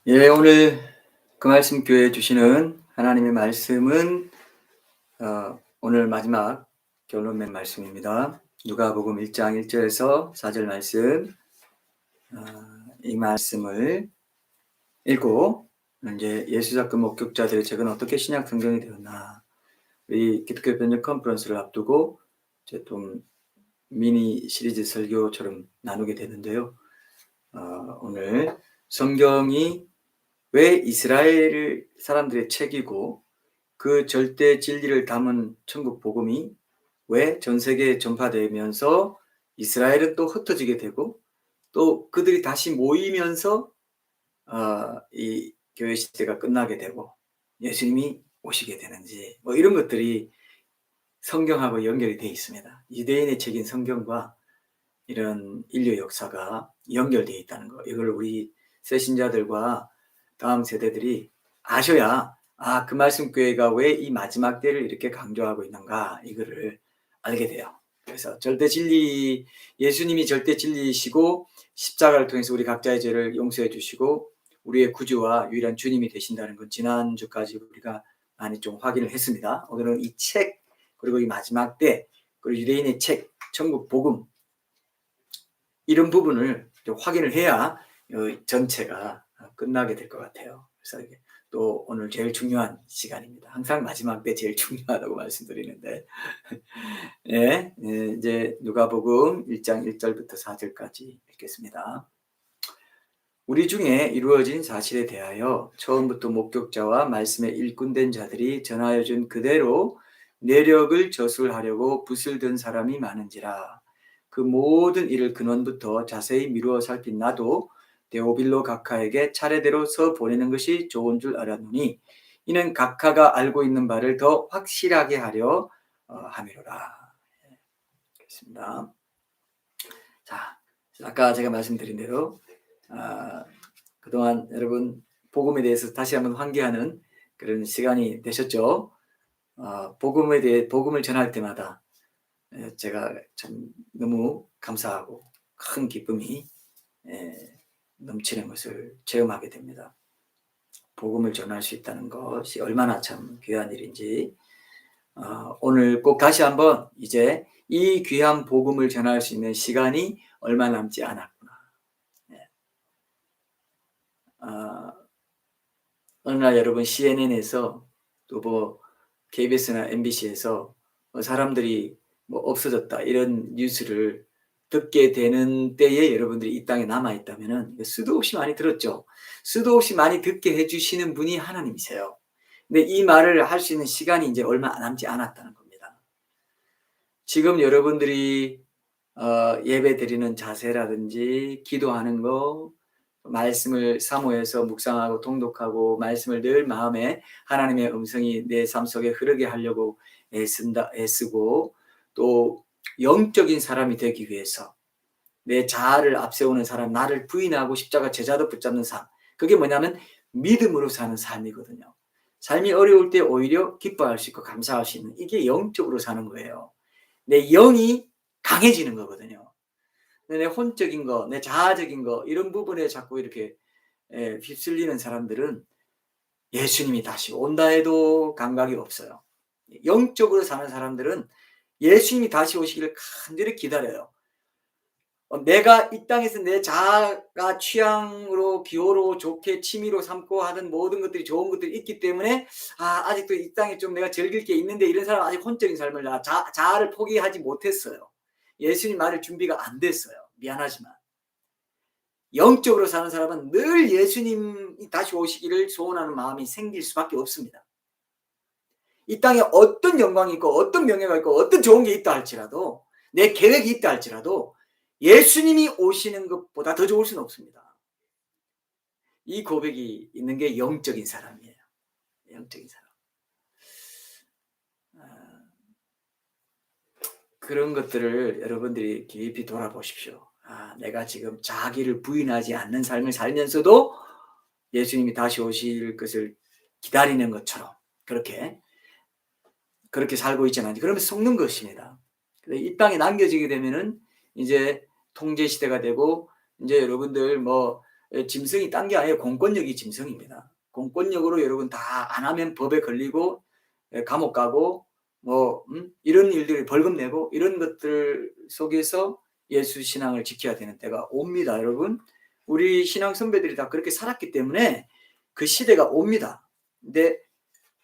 예, 오늘 그 말씀 교회에 주시는 하나님의 말씀은 오늘 마지막 결론 맺 말씀입니다. 누가복음 1장 1절에서 4절 말씀, 이 말씀을 읽고 이제 예수사건 목격자들의 책은 어떻게 신약 성경이 되었나, 이 기독교 번역 컨퍼런스를 앞두고 이제 좀 미니 시리즈 설교처럼 나누게 되는데요. 오늘 성경이 왜 이스라엘 사람들의 책이고 그 절대 진리를 담은 천국 복음이 왜 전 세계에 전파되면서 이스라엘은 또 흩어지게 되고 또 그들이 다시 모이면서 이 교회 시대가 끝나게 되고 예수님이 오시게 되는지, 뭐 이런 것들이 성경하고 연결이 되어 있습니다. 유대인의 책인 성경과 이런 인류 역사가 연결되어 있다는 거, 이걸 우리 새신자들과 다음 세대들이 아셔야 그 말씀 교회가 왜 이 마지막 때를 이렇게 강조하고 있는가, 이거를 알게 돼요. 그래서 절대 진리, 예수님이 절대 진리이시고 십자가를 통해서 우리 각자의 죄를 용서해 주시고 우리의 구주와 유일한 주님이 되신다는 건 지난주까지 우리가 많이 좀 확인을 했습니다. 오늘은 이 책, 그리고 이 마지막 때, 그리고 유대인의 책, 천국 복음, 이런 부분을 좀 확인을 해야 전체가 끝나게 될 것 같아요. 그래서 이게 또 오늘 제일 중요한 시간입니다. 항상 마지막 때 제일 중요하다고 말씀드리는데, 예, 이제 누가복음 1장 1절부터 4절까지 읽겠습니다. 우리 중에 이루어진 사실에 대하여 처음부터 목격자와 말씀에 일꾼된 자들이 전하여 준 그대로 내력을 저술하려고 붓을 든 사람이 많은지라. 그 모든 일을 근원부터 자세히 미루어 살핀 나도 데오빌로 각하에게 차례대로 서 보내는 것이 좋은 줄 알았노니 이는 각하가 알고 있는 바를 더 확실하게 하려 함이로라. 그렇습니다. 자, 아까 제가 말씀드린 대로 그동안 여러분 복음에 대해서 다시 한번 환기하는 그런 시간이 되셨죠? 복음에 대해 복음을 전할 때마다 제가 참 너무 감사하고 큰 기쁨이 넘치는 것을 체험하게 됩니다. 복음을 전할 수 있다는 것이 얼마나 참 귀한 일인지, 오늘 꼭 다시 한번 이제 이 귀한 복음을 전할 수 있는 시간이 얼마 남지 않았구나. 어느 날 여러분 CNN에서 또 뭐 KBS나 MBC에서 사람들이 뭐 없어졌다 이런 뉴스를 듣게 되는 때에 여러분들이 이 땅에 남아 있다면은 수도 없이 많이 들었죠. 수도 없이 많이 듣게 해주시는 분이 하나님이세요. 근데 이 말을 할 수 있는 시간이 이제 얼마 남지 않았다는 겁니다. 지금 여러분들이 예배 드리는 자세라든지 기도하는 거, 말씀을 사모해서 묵상하고 통독하고 말씀을 늘 마음에 하나님의 음성이 내 삶 속에 흐르게 하려고 애쓰고 또 영적인 사람이 되기 위해서 내 자아를 앞세우는 사람, 나를 부인하고 십자가 제자도 붙잡는 삶, 그게 뭐냐면 믿음으로 사는 삶이거든요. 삶이 어려울 때 오히려 기뻐할 수 있고 감사할 수 있는, 이게 영적으로 사는 거예요. 내 영이 강해지는 거거든요. 내 혼적인 거, 내 자아적인 거, 이런 부분에 자꾸 이렇게 휩쓸리는 사람들은 예수님이 다시 온다 해도 감각이 없어요. 영적으로 사는 사람들은 예수님이 다시 오시기를 간절히 기다려요. 내가 이 땅에서 내 자아가 취향으로 기호로 좋게 취미로 삼고 하는 모든 것들이 좋은 것들이 있기 때문에 아직도 이 땅에 좀 내가 즐길 게 있는데, 이런 사람은 아직 혼적인 삶을 자아를 포기하지 못했어요. 예수님 말을 준비가 안 됐어요. 미안하지만. 영적으로 사는 사람은 늘 예수님이 다시 오시기를 소원하는 마음이 생길 수밖에 없습니다. 이 땅에 어떤 영광이 있고 어떤 명예가 있고 어떤 좋은 게 있다 할지라도, 내 계획이 있다 할지라도 예수님이 오시는 것보다 더 좋을 수는 없습니다. 이 고백이 있는 게 영적인 사람이에요. 영적인 사람. 그런 것들을 여러분들이 깊이 돌아보십시오. 내가 지금 자기를 부인하지 않는 삶을 살면서도 예수님이 다시 오실 것을 기다리는 것처럼 그렇게 살고 있지 않은지, 그러면 속는 것입니다. 이 땅에 남겨지게 되면은 이제 통제 시대가 되고, 이제 여러분들 뭐 짐승이 딴 게 아니에요. 공권력이 짐승입니다. 공권력으로 여러분 다 안 하면 법에 걸리고 감옥 가고 뭐 이런 일들이 벌금 내고 이런 것들 속에서 예수 신앙을 지켜야 되는 때가 옵니다. 여러분, 우리 신앙 선배들이 다 그렇게 살았기 때문에 그 시대가 옵니다. 근데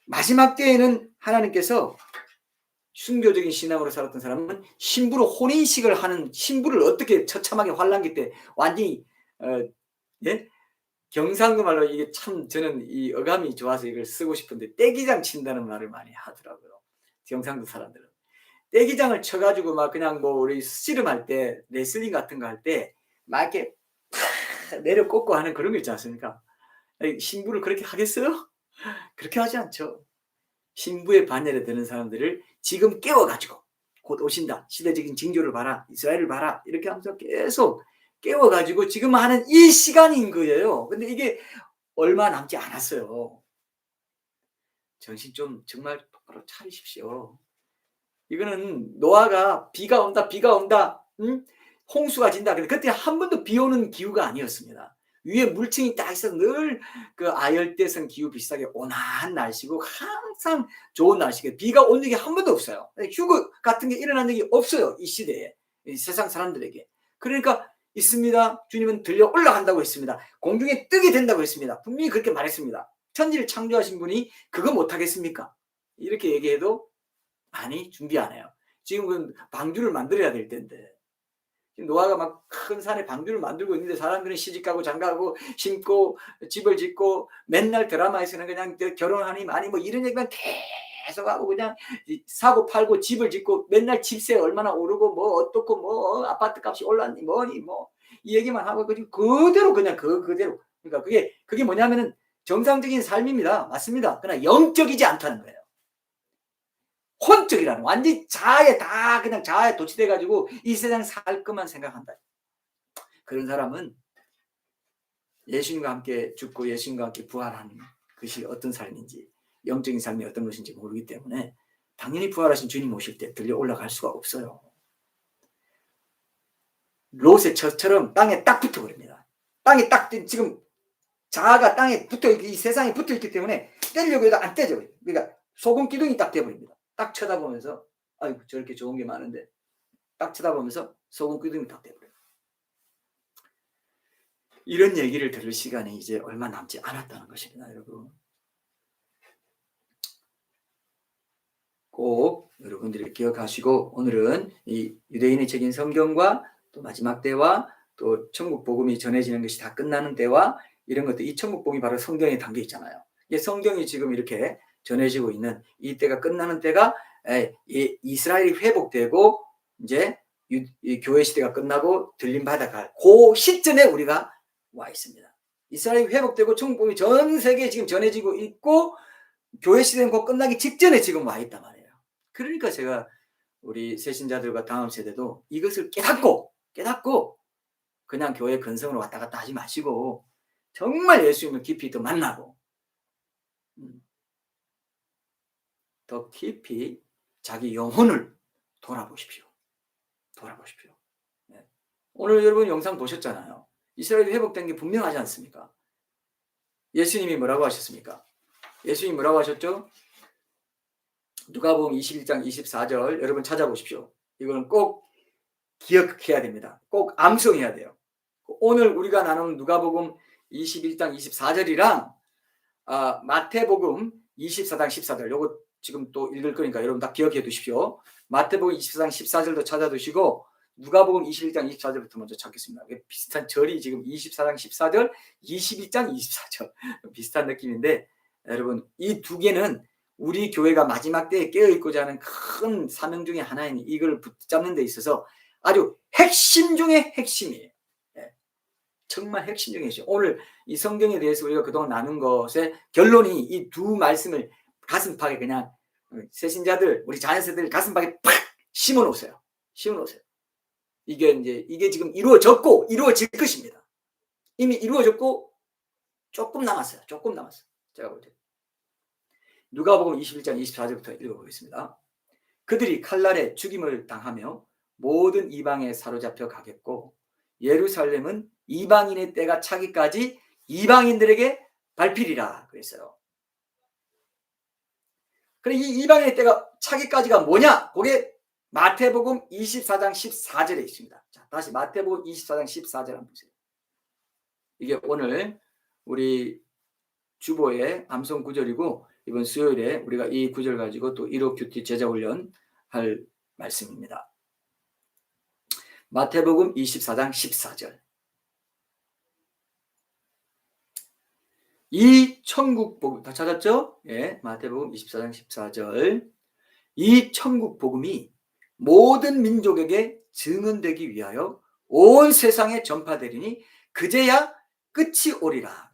마지막 때에는 하나님께서 순교적인 신앙으로 살았던 사람은 신부로 혼인식을 하는, 신부를 어떻게 처참하게 환란기 때 완전히 예? 경상도 말로 이게 참 저는 이 어감이 좋아서 이걸 쓰고 싶은데 떼기장 친다는 말을 많이 하더라고요. 경상도 사람들은 떼기장을 쳐가지고 막 그냥 뭐 우리 씨름할 때 레슬링 같은 거 할 때 막 이렇게 내려 꽂고 하는 그런 거 있지 않습니까? 신부를 그렇게 하겠어요? 그렇게 하지 않죠. 신부의 반열에 드는 사람들을 지금 깨워가지고 곧 오신다, 시대적인 징조를 봐라, 이스라엘을 봐라, 이렇게 하면서 계속 깨워가지고 지금 하는 이 시간인 거예요. 근데 이게 얼마 남지 않았어요. 정신 좀 정말 똑바로 차리십시오. 이거는 노아가 비가 온다, 홍수가 진다. 그때 한 번도 비 오는 기후가 아니었습니다. 위에 물층이 딱 있어서 늘 그 아열대성 기후 비슷하게 온화한 날씨고 항상 좋은 날씨고 비가 온 적이 한 번도 없어요. 휴거 같은 게 일어난 적이 없어요. 이 시대에, 이 세상 사람들에게. 그러니까 있습니다. 주님은 들려 올라간다고 했습니다. 공중에 뜨게 된다고 했습니다. 분명히 그렇게 말했습니다. 천지를 창조하신 분이 그거 못하겠습니까? 이렇게 얘기해도 아니, 준비 안 해요. 지금은 방주를 만들어야 될 텐데. 노아가 막 큰 산에 방주를 만들고 있는데 사람들은 시집가고 장가가고 심고 집을 짓고 맨날 드라마에서는 그냥 결혼하니 많이 뭐 이런 얘기만 계속 하고 그냥 사고 팔고 집을 짓고 맨날 집세 얼마나 오르고 뭐 어떻고 뭐 아파트 값이 올랐니 뭐니 뭐 이 얘기만 하고 그대로 그냥 그대로. 그러니까 그게 뭐냐면은 정상적인 삶입니다. 맞습니다. 그러나 영적이지 않다는 거예요. 혼적이라는, 완전히 자아에 다 그냥 자아에 도취돼 가지고 이 세상 살 것만 생각한다. 그런 사람은 예수님과 함께 죽고 예수님과 함께 부활하는 것이 어떤 삶인지, 영적인 삶이 어떤 것인지 모르기 때문에 당연히 부활하신 주님 오실 때 들려 올라갈 수가 없어요. 롯의 처처럼 땅에 딱 붙어버립니다. 땅에 딱 지금 자아가 땅에 붙어, 이 세상에 붙어 있기 때문에 떼려고 해도 안 떼져. 그러니까 소금 기둥이 딱 돼버립니다. 딱 쳐다보면서 아이고 저렇게 좋은 게 많은데 딱 쳐다보면서 소금 기둥이 딱 돼버려요. 이런 얘기를 들을 시간이 이제 얼마 남지 않았다는 것입니다. 여러분, 꼭 여러분들이 기억하시고 오늘은 이 유대인의 책인 성경과 또 마지막 때와 또 천국 복음이 전해지는 것이 다 끝나는 때와 이런 것들, 이 천국 복음이 바로 성경에 담겨 있잖아요. 성경이 지금 이렇게 전해지고 있는 이 때가 끝나는 때가 이스라엘이 회복되고 이제 교회 시대가 끝나고 들림 받아갈 그 시점에 우리가 와 있습니다. 이스라엘이 회복되고 천국 복음이 전 세계에 지금 전해지고 있고 교회 시대는 곧 끝나기 직전에 지금 와 있단 말이에요. 그러니까 제가 우리 새신자들과 다음 세대도 이것을 깨닫고 그냥 교회 근성으로 왔다 갔다 하지 마시고 정말 예수님을 깊이 더 만나고 더 깊이 자기 영혼을 돌아보십시오. 네. 오늘 여러분 영상 보셨잖아요. 이스라엘이 회복된 게 분명하지 않습니까? 예수님이 뭐라고 하셨습니까? 예수님이 뭐라고 하셨죠? 누가복음 21장 24절 여러분 찾아보십시오. 이거는 꼭 기억해야 됩니다. 꼭 암송해야 돼요. 오늘 우리가 나눈 누가복음 21장 24절이랑 마태복음 24장 14절 요거 지금 또 읽을 거니까 여러분 다 기억해 두십시오. 마태복음 24장 14절도 찾아두시고 누가복음 21장 24절부터 먼저 찾겠습니다. 비슷한 절이 지금 24장 14절, 22장 24절 비슷한 느낌인데 여러분 이 두 개는 우리 교회가 마지막 때에 깨어있고자 하는 큰 사명 중에 하나인 이걸 붙잡는 데 있어서 아주 핵심 중에 핵심이에요. 정말 핵심 중에 핵심. 오늘 이 성경에 대해서 우리가 그동안 나눈 것의 결론이 이 두 말씀을 가슴팍에 그냥 새신자들, 우리 자녀세들 가슴팍에 팍 심어놓으세요. 이게 지금 이루어졌고 이루어질 것입니다. 이미 이루어졌고 조금 남았어요. 제가 볼 때. 누가복음 21장 24절부터 읽어보겠습니다. 그들이 칼날에 죽임을 당하며 모든 이방에 사로잡혀 가겠고 예루살렘은 이방인의 때가 차기까지 이방인들에게 밟히리라 그랬어요. 그래 이 이방인의 때가 차기까지가 뭐냐? 그게 마태복음 24장 14절에 있습니다. 자, 다시 마태복음 24장 14절 한번 보세요. 이게 오늘 우리 주보의 암송 구절이고 이번 수요일에 우리가 이 구절 가지고 또 1호 큐티 제자훈련 할 말씀입니다. 마태복음 24장 14절. 이 천국 복음 다 찾았죠? 예, 마태복음 24장 14절. 이 천국 복음이 모든 민족에게 증언되기 위하여 온 세상에 전파되리니 그제야 끝이 오리라.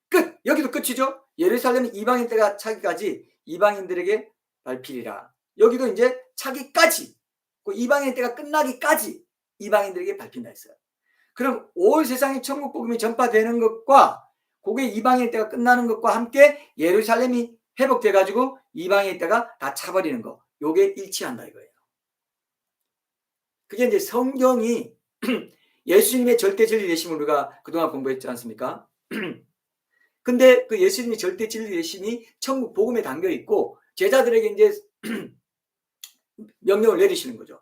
끝! 여기도 끝이죠? 예루살렘 이방인 때가 차기까지 이방인들에게 밟히리라. 여기도 이제 차기까지, 그 이방인 때가 끝나기까지 이방인들에게 밟힌다 했어요. 그럼 온 세상에 천국 복음이 전파되는 것과 그게 이방인 때가 끝나는 것과 함께 예루살렘이 회복돼 가지고 이방인 때가 다 차버리는 거. 요게 일치한다 이거예요. 그게 이제 성경이 예수님의 절대 진리 되심을 우리가 그동안 공부했지 않습니까? 근데 그 예수님의 절대 진리 되심이 천국 복음에 담겨 있고 제자들에게 이제 명령을 내리시는 거죠.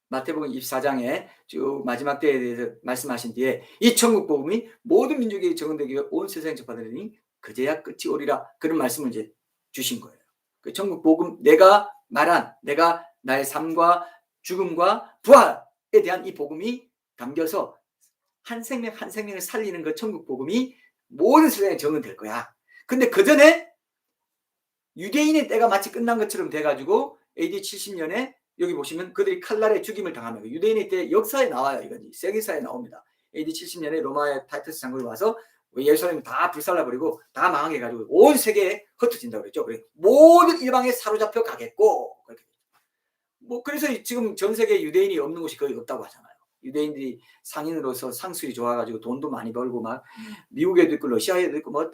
마태복음 24장에 쭉 마지막 때에 대해서 말씀하신 뒤에 이 천국 복음이 모든 민족에게 적용되기 위해 온 세상에 전파되니 그제야 끝이 오리라. 그런 말씀을 이제 주신 거예요. 그 천국 복음 내가 말한 내가 나의 삶과 죽음과 부활에 대한 이 복음이 담겨서 한 생명 한 생명을 살리는 그 천국 복음이 모든 세상에 적용될 거야. 근데 그 전에 유대인의 때가 마치 끝난 것처럼 돼가지고 AD 70년에 여기 보시면 그들이 칼날에 죽임을 당하며 유대인의 때 역사에 나와요. 이건 세계사에 나옵니다. AD 70년에 로마의 타이투스 장군이 와서 예루살렘을 다 불살라버리고 다 망하게 해가지고 온 세계에 흩어진다고 그랬죠. 모든 일방에 사로잡혀 가겠고 그렇게. 뭐 그래서 지금 전 세계 유대인이 없는 곳이 거의 없다고 하잖아요. 유대인들이 상인으로서 상술이 좋아가지고 돈도 많이 벌고 막 미국에도 있고 러시아에도 있고 뭐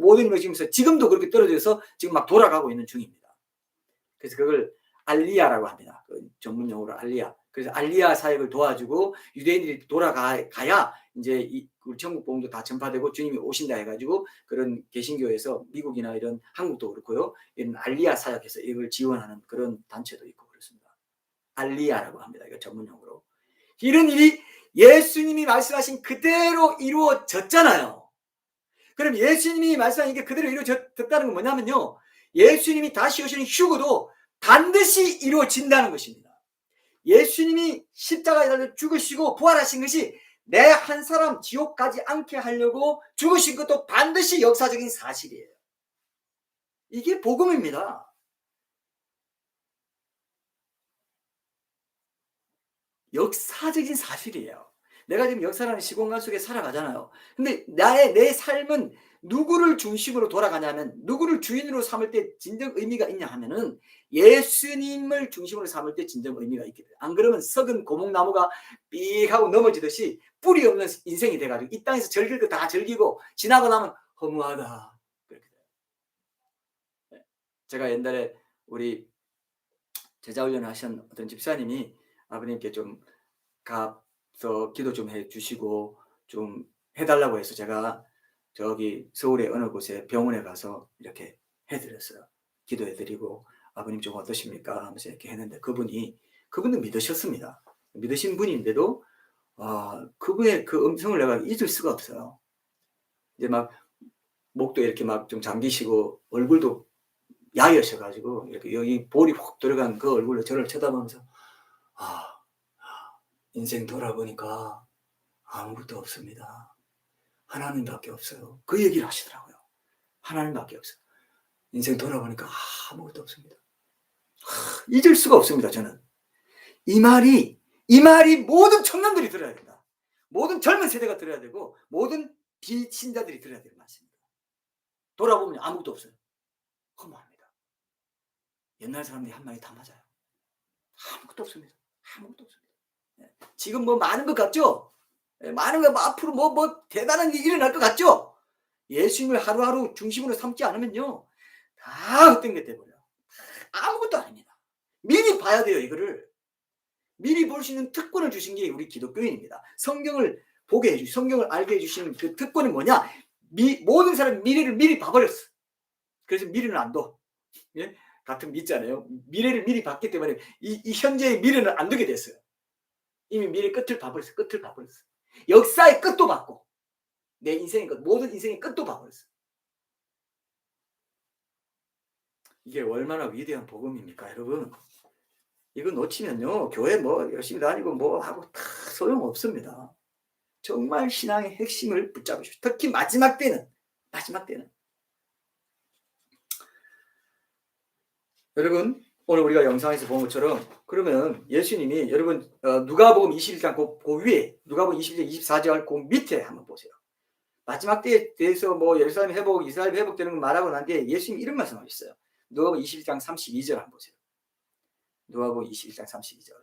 모든 것이 지금도 그렇게 떨어져서 지금 막 돌아가고 있는 중입니다. 그래서 그걸 알리야라고 합니다. 그 전문 용어로 알리야. 그래서 알리야 사역을 도와주고 유대인들이 돌아가야 이제 이 천국 복음도 다 전파되고 주님이 오신다 해가지고 그런 개신교에서 미국이나 이런 한국도 그렇고요. 이런 알리야 사역에서 이걸 지원하는 그런 단체도 있고 그렇습니다. 알리야라고 합니다. 이거 전문 용어로. 이런 일이 예수님이 말씀하신 그대로 이루어졌잖아요. 그럼 예수님이 말씀하신 게 그대로 이루어졌다는 건 뭐냐면요. 예수님이 다시 오시는 휴거도 반드시 이루어진다는 것입니다. 예수님이 십자가에 달려 죽으시고 부활하신 것이 내 한 사람 지옥 가지 않게 하려고 죽으신 것도 반드시 역사적인 사실이에요. 이게 복음입니다. 역사적인 사실이에요. 내가 지금 역사라는 시공간 속에 살아가잖아요. 근데 내 삶은 누구를 중심으로 돌아가냐면 누구를 주인으로 삼을 때 진정 의미가 있냐 하면은 예수님을 중심으로 삼을 때 진정 의미가 있게 돼요. 안 그러면 썩은 고목나무가 삑 하고 넘어지듯이 뿌리 없는 인생이 돼가지고 이 땅에서 즐길 거 다 즐기고 지나고 나면 허무하다. 그렇게 돼요. 제가 옛날에 우리 제자훈련 하신 어떤 집사님이 아버님께 좀 가서 기도 좀 해주시고 좀 해달라고 해서 제가 저기 서울의 어느 곳에 병원에 가서 이렇게 해드렸어요. 기도해드리고 아버님 좀 어떠십니까 하면서 이렇게 했는데 그분도 믿으셨습니다. 믿으신 분인데도 그분의 그 음성을 내가 잊을 수가 없어요. 이제 막 목도 이렇게 막 좀 잠기시고 얼굴도 야이셔가지고 이렇게 여기 볼이 훅 들어간 그 얼굴로 저를 쳐다보면서 인생 돌아보니까 아무것도 없습니다. 하나님밖에 없어요. 그 얘기를 하시더라고요. 하나님밖에 없어요. 인생 돌아보니까 아무것도 없습니다. 잊을 수가 없습니다. 저는 이 말이 모든 청년들이 들어야 된다. 모든 젊은 세대가 들어야 되고 모든 비신자들이 들어야 될 말씀입니다. 돌아보면 아무것도 없어요. 허무합니다. 옛날 사람들이 한 말이 다 맞아요. 아무것도 없습니다. 아무것도 없습니다. 지금 뭐 많은 것 같죠? 많은 거 앞으로 뭐 대단한 일이 일어날 것 같죠? 예수님을 하루하루 중심으로 삼지 않으면요 다 헛된 게 돼버려요. 아무것도 아닙니다. 미리 봐야 돼요. 이거를 미리 볼 수 있는 특권을 주신 게 우리 기독교인입니다. 성경을 보게 해주시, 성경을 알게 해주시는 그 특권이 뭐냐? 모든 사람이 미래를 미리 봐버렸어. 그래서 미래는 안 둬. 예? 같은 믿잖아요. 미래를 미리 봤기 때문에 이 현재의 미래는 안 두게 됐어요. 이미 미래 끝을 봐버렸어. 끝을 봐버렸어. 역사의 끝도 봤고 내 인생의 끝, 모든 인생의 끝도 봐버렸어. 이게 얼마나 위대한 복음입니까, 여러분? 이거 놓치면요, 교회 뭐 열심히 다니고 뭐 하고 다 소용없습니다. 정말 신앙의 핵심을 붙잡으십시오. 특히 마지막 때는. 여러분, 오늘 우리가 영상에서 본 것처럼 그러면 예수님이 여러분 누가복음 21장 그 위에 누가복음 21장 24절 그 밑에 한번 보세요. 마지막 때에 대해서 뭐 예루살렘 회복, 이스라엘 회복되는 걸 말하고 난 뒤에 예수님이 이런 말씀하셨어요. 누가복음 21장 32절 한번 보세요. 누가복음 21장 32절.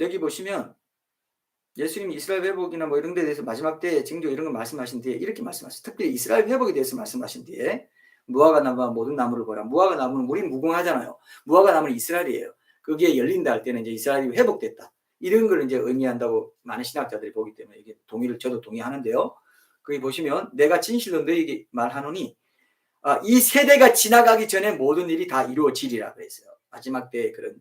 여기 보시면 예수님이 이스라엘 회복이나 뭐 이런 데 대해서 마지막 때의 징조 이런 거 말씀하신 뒤에 이렇게 말씀하셨어요. 특별히 이스라엘 회복에 대해서 말씀하신 뒤에 무화과 나무와 모든 나무를 보라. 무화과 나무는 우리 무궁하잖아요. 무화과 나무는 이스라엘이에요. 그게 열린다 할 때는 이제 이스라엘이 회복됐다. 이런 걸 이제 의미한다고 많은 신학자들이 보기 때문에 이게 저도 동의하는데요. 거기 보시면 내가 진실로 너희에게 말하노니 이 세대가 지나가기 전에 모든 일이 다 이루어지리라 그랬어요. 마지막 때 그런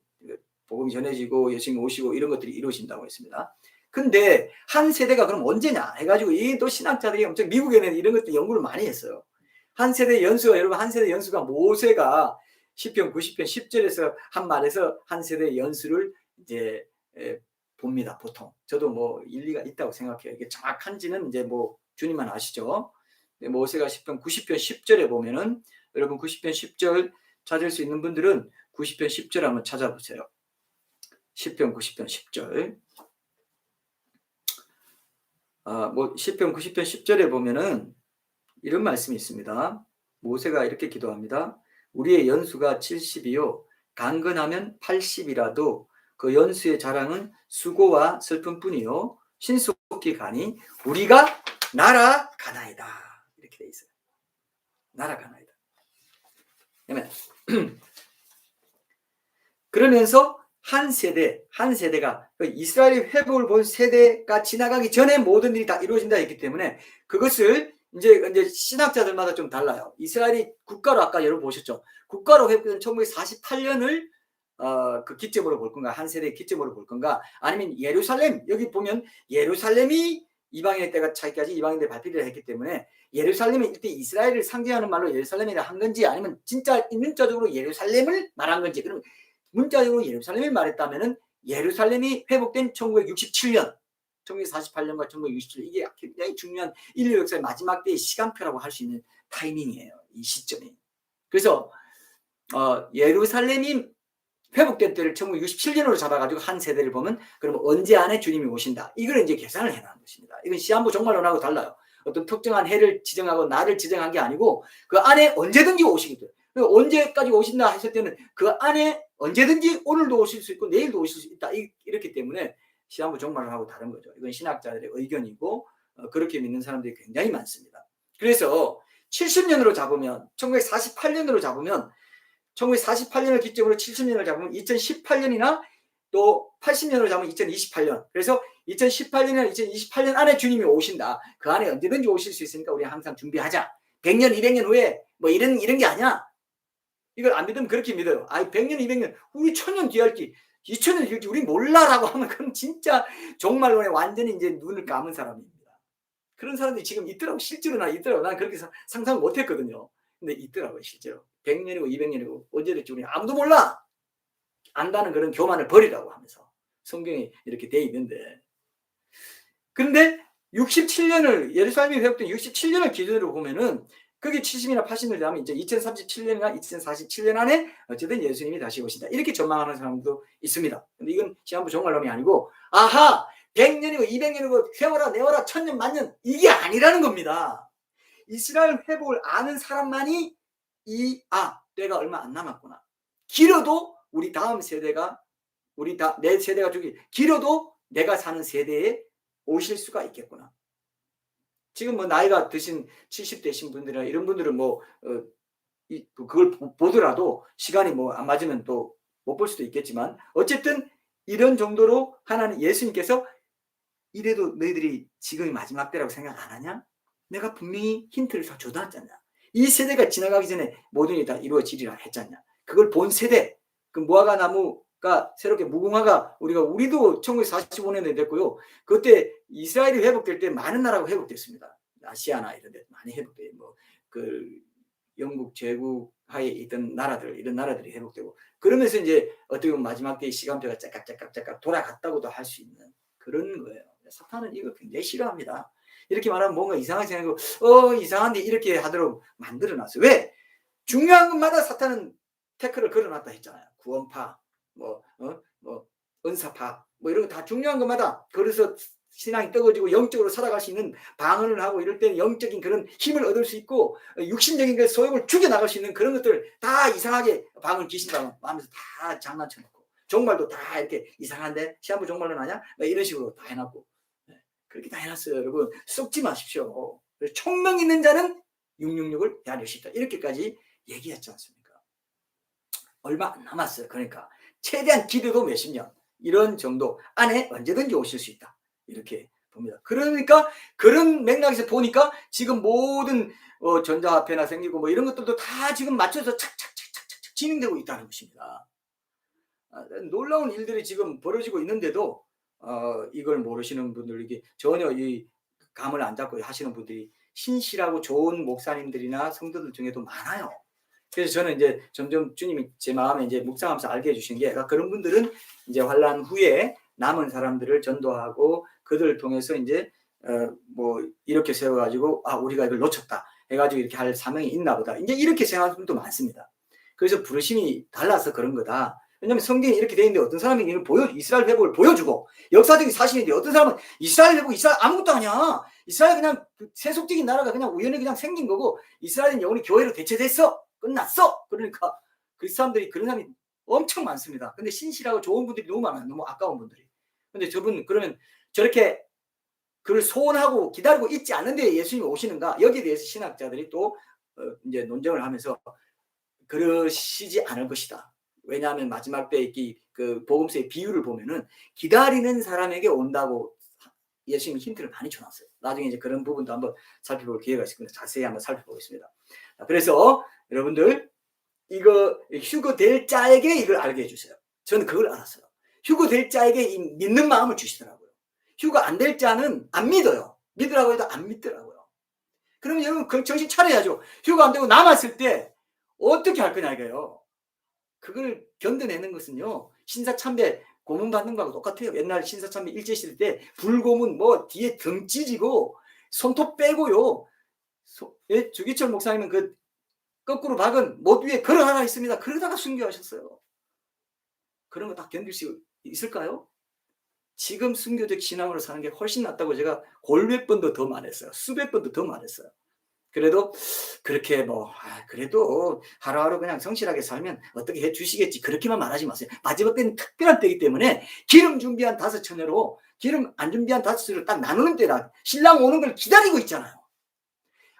복음이 전해지고 예수님 오시고 이런 것들이 이루어진다고 했습니다. 근데 한 세대가 그럼 언제냐 해가지고 이 또 신학자들이 엄청 미국에는 이런 것들 연구를 많이 했어요. 한 세대 연수가 여러분 한 세대 연수가 모세가 시편 90편 10절에서 한 말에서 한 세대 연수를 이제 봅니다. 보통 저도 뭐 일리가 있다고 생각해요. 이게 정확한지는 이제 뭐 주님만 아시죠. 모세가 시편 90편 10절에 보면은 여러분 90편 10절 찾을 수 있는 분들은 90편 10절 한번 찾아보세요. 시편 90편 10절. 뭐 시편 90편 10절에 보면은 이런 말씀이 있습니다. 모세가 이렇게 기도합니다. 우리의 연수가 70이요 강건하면 80이라도 그 연수의 자랑은 수고와 슬픔뿐이요 신속히 가니 우리가 날아가나이다. 이렇게 돼 있어요. 날아가나이다. 그러면서 한 세대가 이스라엘의 회복을 본 세대가 지나가기 전에 모든 일이 다 이루어진다 했기 때문에 그것을 이제 신학자들마다 좀 달라요. 이스라엘이 국가로 아까 여러분 보셨죠? 국가로 회복된 1948년을 그 기점으로 볼 건가, 한 세대의 기점으로 볼 건가, 아니면 예루살렘 여기 보면 예루살렘이 이방인의 때가 차기까지 이방인들의 발표를 했기 때문에 예루살렘이 이때 이스라엘을 상징하는 말로 예루살렘이라 한 건지 아니면 진짜 문자적으로 예루살렘을 말한 건지 그러면 문자적으로 예루살렘을 말했다면은 예루살렘이 회복된 1967년, 1948년과 1967년 이게 굉장히 중요한 인류 역사의 마지막 때의 시간표라고 할 수 있는 타이밍이에요. 이 시점이. 그래서 예루살렘이 회복된 때를 1967년으로 잡아가지고 한 세대를 보면 그러면 언제 안에 주님이 오신다. 이걸 이제 계산을 해놓은 것입니다. 이건 시한부 종말론하고 달라요. 어떤 특정한 해를 지정하고 날을 지정한 게 아니고 그 안에 언제든지 오시게 돼요. 언제까지 오신다 했을 때는 그 안에 언제든지 오늘도 오실 수 있고 내일도 오실 수 있다. 이렇기 때문에 시한부 종말론하고 다른 거죠. 이건 신학자들의 의견이고 그렇게 믿는 사람들이 굉장히 많습니다. 그래서 70년으로 잡으면 1948년으로 잡으면 1948년을 기점으로 70년을 잡으면 2018년이나 또 80년으로 잡으면 2028년. 그래서 2018년이나 2028년 안에 주님이 오신다. 그 안에 언제든지 오실 수 있으니까 우리 항상 준비하자. 100년, 200년 후에 뭐 이런 게 아니야. 이걸 안 믿으면 그렇게 믿어요. 100년, 200년, 우리 1000년 뒤에 할지, 2000년 뒤에 할지 우리 몰라라고 하면 그건 진짜 종말론에 완전히 이제 눈을 감은 사람입니다. 그런 사람들이 지금 있더라고. 실제로 있더라고. 난 그렇게 상상 못 했거든요. 근데 있더라고요, 실제로. 100년이고 200년이고 언제 될지 우리 아무도 몰라. 안다는 그런 교만을 버리라고 하면서 성경이 이렇게 돼 있는데. 그런데 67년을 예루살렘이 회복된 67년을 기준으로 보면은 그게 70이나 80년 되면 이제 2037년이나 2047년 안에 어쨌든 예수님이 다시 오신다. 이렇게 전망하는 사람도 있습니다. 근데 이건 시한부 종말론이 아니고 100년이고 200년이고 세워라 내워라 1000년 만년 이게 아니라는 겁니다. 이스라엘 회복을 아는 사람만이 때가 얼마 안 남았구나. 길어도 우리 다음 세대가 내 세대가 길어도 내가 사는 세대에 오실 수가 있겠구나. 지금 뭐 나이가 드신 70대신 분들이나 이런 분들은 뭐 그걸 보더라도 시간이 뭐 안 맞으면 또 못 볼 수도 있겠지만 어쨌든 이런 정도로 하나님 예수님께서 이래도 너희들이 지금이 마지막 때라고 생각 안 하냐? 내가 분명히 힌트를 다 줘놨잖아. 이 세대가 지나가기 전에 모든 일이 다 이루어지리라 했잖냐. 그걸 본 세대, 그 무화과 나무가 새롭게 무궁화가 우리도 1945년에 됐고요. 그때 이스라엘이 회복될 때 많은 나라가 회복됐습니다. 아시아나 이런 데 많이 회복돼요. 그 영국 제국 하에 있던 나라들, 이런 나라들이 회복되고, 그러면서 이제 어떻게 보면 마지막 때의 시간표가 짝깍 돌아갔다고도 할 수 있는 그런 거예요. 사탄은 이거 굉장히 싫어합니다. 이렇게 말하면 뭔가 이상하게 생각하고 이상한데 이렇게 하도록 만들어놨어요. 왜? 중요한 것마다 사탄은 태클을 걸어놨다 했잖아요. 구원파, 은사파, 이런 거 다 중요한 것마다. 그래서 신앙이 떠가지고 영적으로 살아갈 수 있는 방언을 하고 이럴 때는 영적인 그런 힘을 얻을 수 있고, 육신적인 그 소욕을 죽여나갈 수 있는 그런 것들 다 이상하게 방언 귀신방언 하면서 다 장난쳐놓고, 종말도 다 이렇게 이상한데 시한부 종말로 나냐? 이런 식으로 다 해놨고, 그렇게 다 해놨어요. 여러분 썩지 마십시오. 총명 있는 자는 666을 헤아릴 수 있다. 이렇게까지 얘기했지 않습니까? 얼마 안 남았어요. 그러니까 최대한 기대도 몇십 년 이런 정도 안에 언제든지 오실 수 있다. 이렇게 봅니다. 그러니까 그런 맥락에서 보니까 지금 모든 전자화폐나 생기고 이런 것들도 다 지금 맞춰서 착착착착착 진행되고 있다는 것입니다. 놀라운 일들이 지금 벌어지고 있는데도 이걸 모르시는 분들에게 전혀 이 감을 안 잡고 하시는 분들이 신실하고 좋은 목사님들이나 성도들 중에도 많아요. 그래서 저는 이제 점점 주님이 제 마음에 이제 묵상하면서 알게 해주신 게, 그런 분들은 이제 환란 후에 남은 사람들을 전도하고 그들을 통해서 이제 이렇게 세워가지고 우리가 이걸 놓쳤다 해가지고 이렇게 할 사명이 있나 보다, 이제 이렇게 생각하는 분도 많습니다. 그래서 부르심이 달라서 그런 거다. 왜냐하면 성경이 이렇게 돼 있는데 어떤 사람이 이걸 이스라엘 회복을 보여주고 역사적인 사실인데, 어떤 사람은 이스라엘 회복, 이스라엘 아무것도 아니야, 이스라엘 그냥 세속적인 나라가 그냥 우연히 그냥 생긴 거고 이스라엘은 영원히 교회로 대체됐어, 끝났어. 그러니까 그 사람들이, 그런 사람이 엄청 많습니다. 근데 신실하고 좋은 분들이 너무 많아요. 너무 아까운 분들이. 근데 저분 그러면 저렇게 그걸 소원하고 기다리고 있지 않은데 예수님이 오시는가? 여기에 대해서 신학자들이 또 이제 논쟁을 하면서 그러시지 않을 것이다. 왜냐하면 마지막 때 그 복음서의 비유를 보면은 기다리는 사람에게 온다고 예수님이 힌트를 많이 줘놨어요. 나중에 이제 그런 부분도 한번 살펴볼 기회가 있을 겁니다. 자세히 한번 살펴보겠습니다. 그래서 여러분들 이거 휴거될 자에게 이걸 알게 해주세요. 저는 그걸 알았어요. 휴거될 자에게 믿는 마음을 주시더라고요. 휴거 안 될 자는 안 믿어요. 믿으라고 해도 안 믿더라고요. 그러면 여러분 정신 차려야죠. 휴거 안 되고 남았을 때 어떻게 할 거냐 이거예요. 그걸 견뎌내는 것은요, 신사참배 고문 받는 거하고 똑같아요. 옛날 신사참배 일제시대 때 불고문 뒤에 등 찢이고 손톱 빼고요. 주기철 목사님은 그 거꾸로 박은 못 위에 걸어 하나 있습니다. 그러다가 순교하셨어요. 그런 거 다 견딜 수 있을까요? 지금 순교적 신앙으로 사는 게 훨씬 낫다고 제가 골몇 번도 더 말했어요. 수백 번도 더 말했어요. 그래도 그렇게 그래도 하루하루 그냥 성실하게 살면 어떻게 해 주시겠지, 그렇게만 말하지 마세요. 마지막 때는 특별한 때이기 때문에 기름 준비한 5처녀로 기름 안 준비한 5처녀로 딱 나누는 때라. 신랑 오는 걸 기다리고 있잖아요.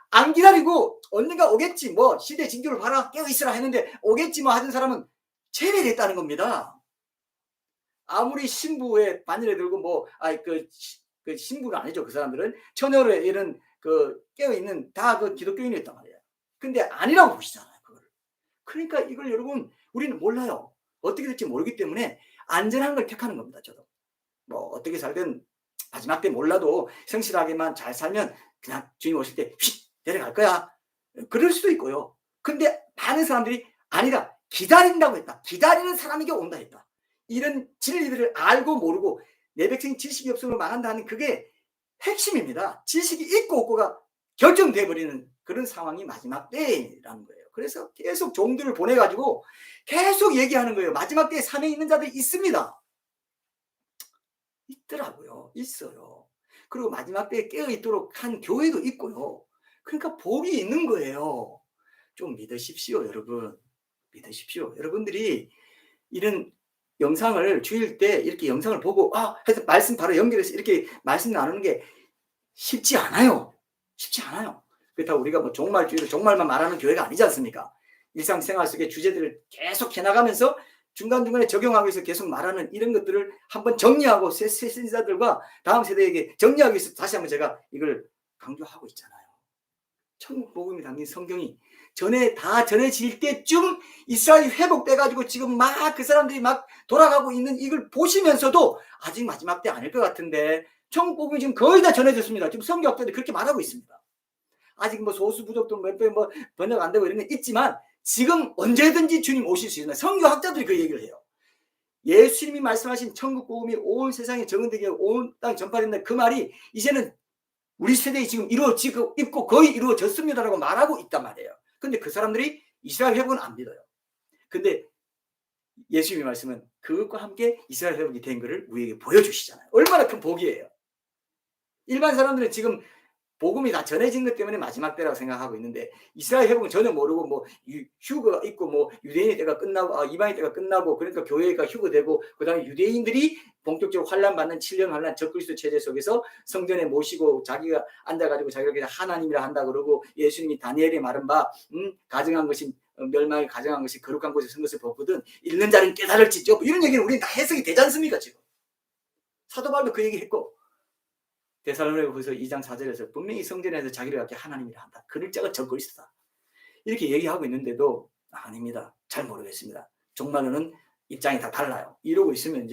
안 기다리고 언젠가 오겠지, 시대 징조를 봐라, 깨어있으라 했는데 오겠지 하던 사람은 제외됐다는 겁니다. 아무리 신부의 바늘에 들고 그 신부는 아니죠. 그 사람들은 처녀로 이런 깨어있는 다 그 기독교인이었단 말이에요. 근데 아니라고 보시잖아요, 그걸. 그러니까 이걸 여러분 우리는 몰라요. 어떻게 될지 모르기 때문에 안전한 걸 택하는 겁니다. 저도 어떻게 살든 마지막 때 몰라도 성실하게만 잘 살면 그냥 주님 오실 때 휙 내려갈 거야, 그럴 수도 있고요. 근데 많은 사람들이 아니다, 기다린다고 했다, 기다리는 사람에게 온다 했다, 이런 진리들을 알고 모르고 내 백성이 지식이 없으면 망한다는 그게 핵심입니다. 지식이 있고 없고가 결정돼 버리는 그런 상황이 마지막 때라는 거예요. 그래서 계속 종들을 보내가지고 계속 얘기하는 거예요. 마지막 때에 사명이 있는 자들이 있습니다. 있더라고요. 있어요. 그리고 마지막 때에 깨어있도록 한 교회도 있고요. 그러니까 복이 있는 거예요. 좀 믿으십시오, 여러분. 믿으십시오. 여러분들이 이런 영상을 주일 때 이렇게 영상을 보고 해서 말씀 바로 연결해서 이렇게 말씀 나누는 게 쉽지 않아요. 쉽지 않아요. 그렇다고 우리가 종말주의로 종말만 말하는 교회가 아니지 않습니까? 일상생활 속의 주제들을 계속 해나가면서 중간중간에 적용하기 위해서 계속 말하는 이런 것들을 한번 정리하고 새 신자들과 다음 세대에게 정리하기 위해서 다시 한번 제가 이걸 강조하고 있잖아요. 천국 복음이 담긴 성경이 다 전해질 때쯤 이스라엘이 회복돼가지고 지금 막 그 사람들이 막 돌아가고 있는 이걸 보시면서도 아직 마지막 때 아닐 것 같은데 천국 복음이 지금 거의 다 전해졌습니다. 지금 성경학자들이 그렇게 말하고 있습니다. 아직 뭐 소수 부족도 몇 배 뭐 번역 안 되고 이런 게 있지만 지금 언제든지 주님 오실 수 있는 성경학자들이 그 얘기를 해요. 예수님이 말씀하신 천국 복음이 온 세상에 적응되게 온 땅 전파된다 그 말이 이제는 우리 세대에 지금 이루어지고 있고 거의 이루어졌습니다라고 말하고 있단 말이에요. 근데 그 사람들이 이스라엘 회복은 안 믿어요. 근데 예수님의 말씀은 그것과 함께 이스라엘 회복이 된 것을 우리에게 보여주시잖아요. 얼마나 큰 복이에요. 일반 사람들은 지금 복음이 다 전해진 것 때문에 마지막 때라고 생각하고 있는데 이스라엘 회복은 전혀 모르고 뭐 휴거가 있고 뭐 유대인의 때가 끝나고 이방인 때가 끝나고 그러니까 교회가 휴거되고 그다음에 유대인들이 본격적으로 환란 받는 7년 환란 적그리스도 체제 속에서 성전에 모시고 자기가 앉아가지고 자기가 하나님이라 한다 그러고 예수님이 다니엘이 말한 바 가정한 것이 멸망에 가정한 것이 거룩한 곳에 선 것을 보거든 읽는 자는 깨달을지죠. 뭐 이런 얘기는 우리는 다 해석이 되지 않습니까 지금. 사도 바울도 그 얘기했고 데살로니가후서 2장 4절에서 분명히 성전에서 자기를 갖게 하나님이라 한다. 그 글자가 적그리스도다. 이렇게 얘기하고 있는데도 아닙니다. 잘 모르겠습니다. 종말론은 입장이 다 달라요. 이러고 있으면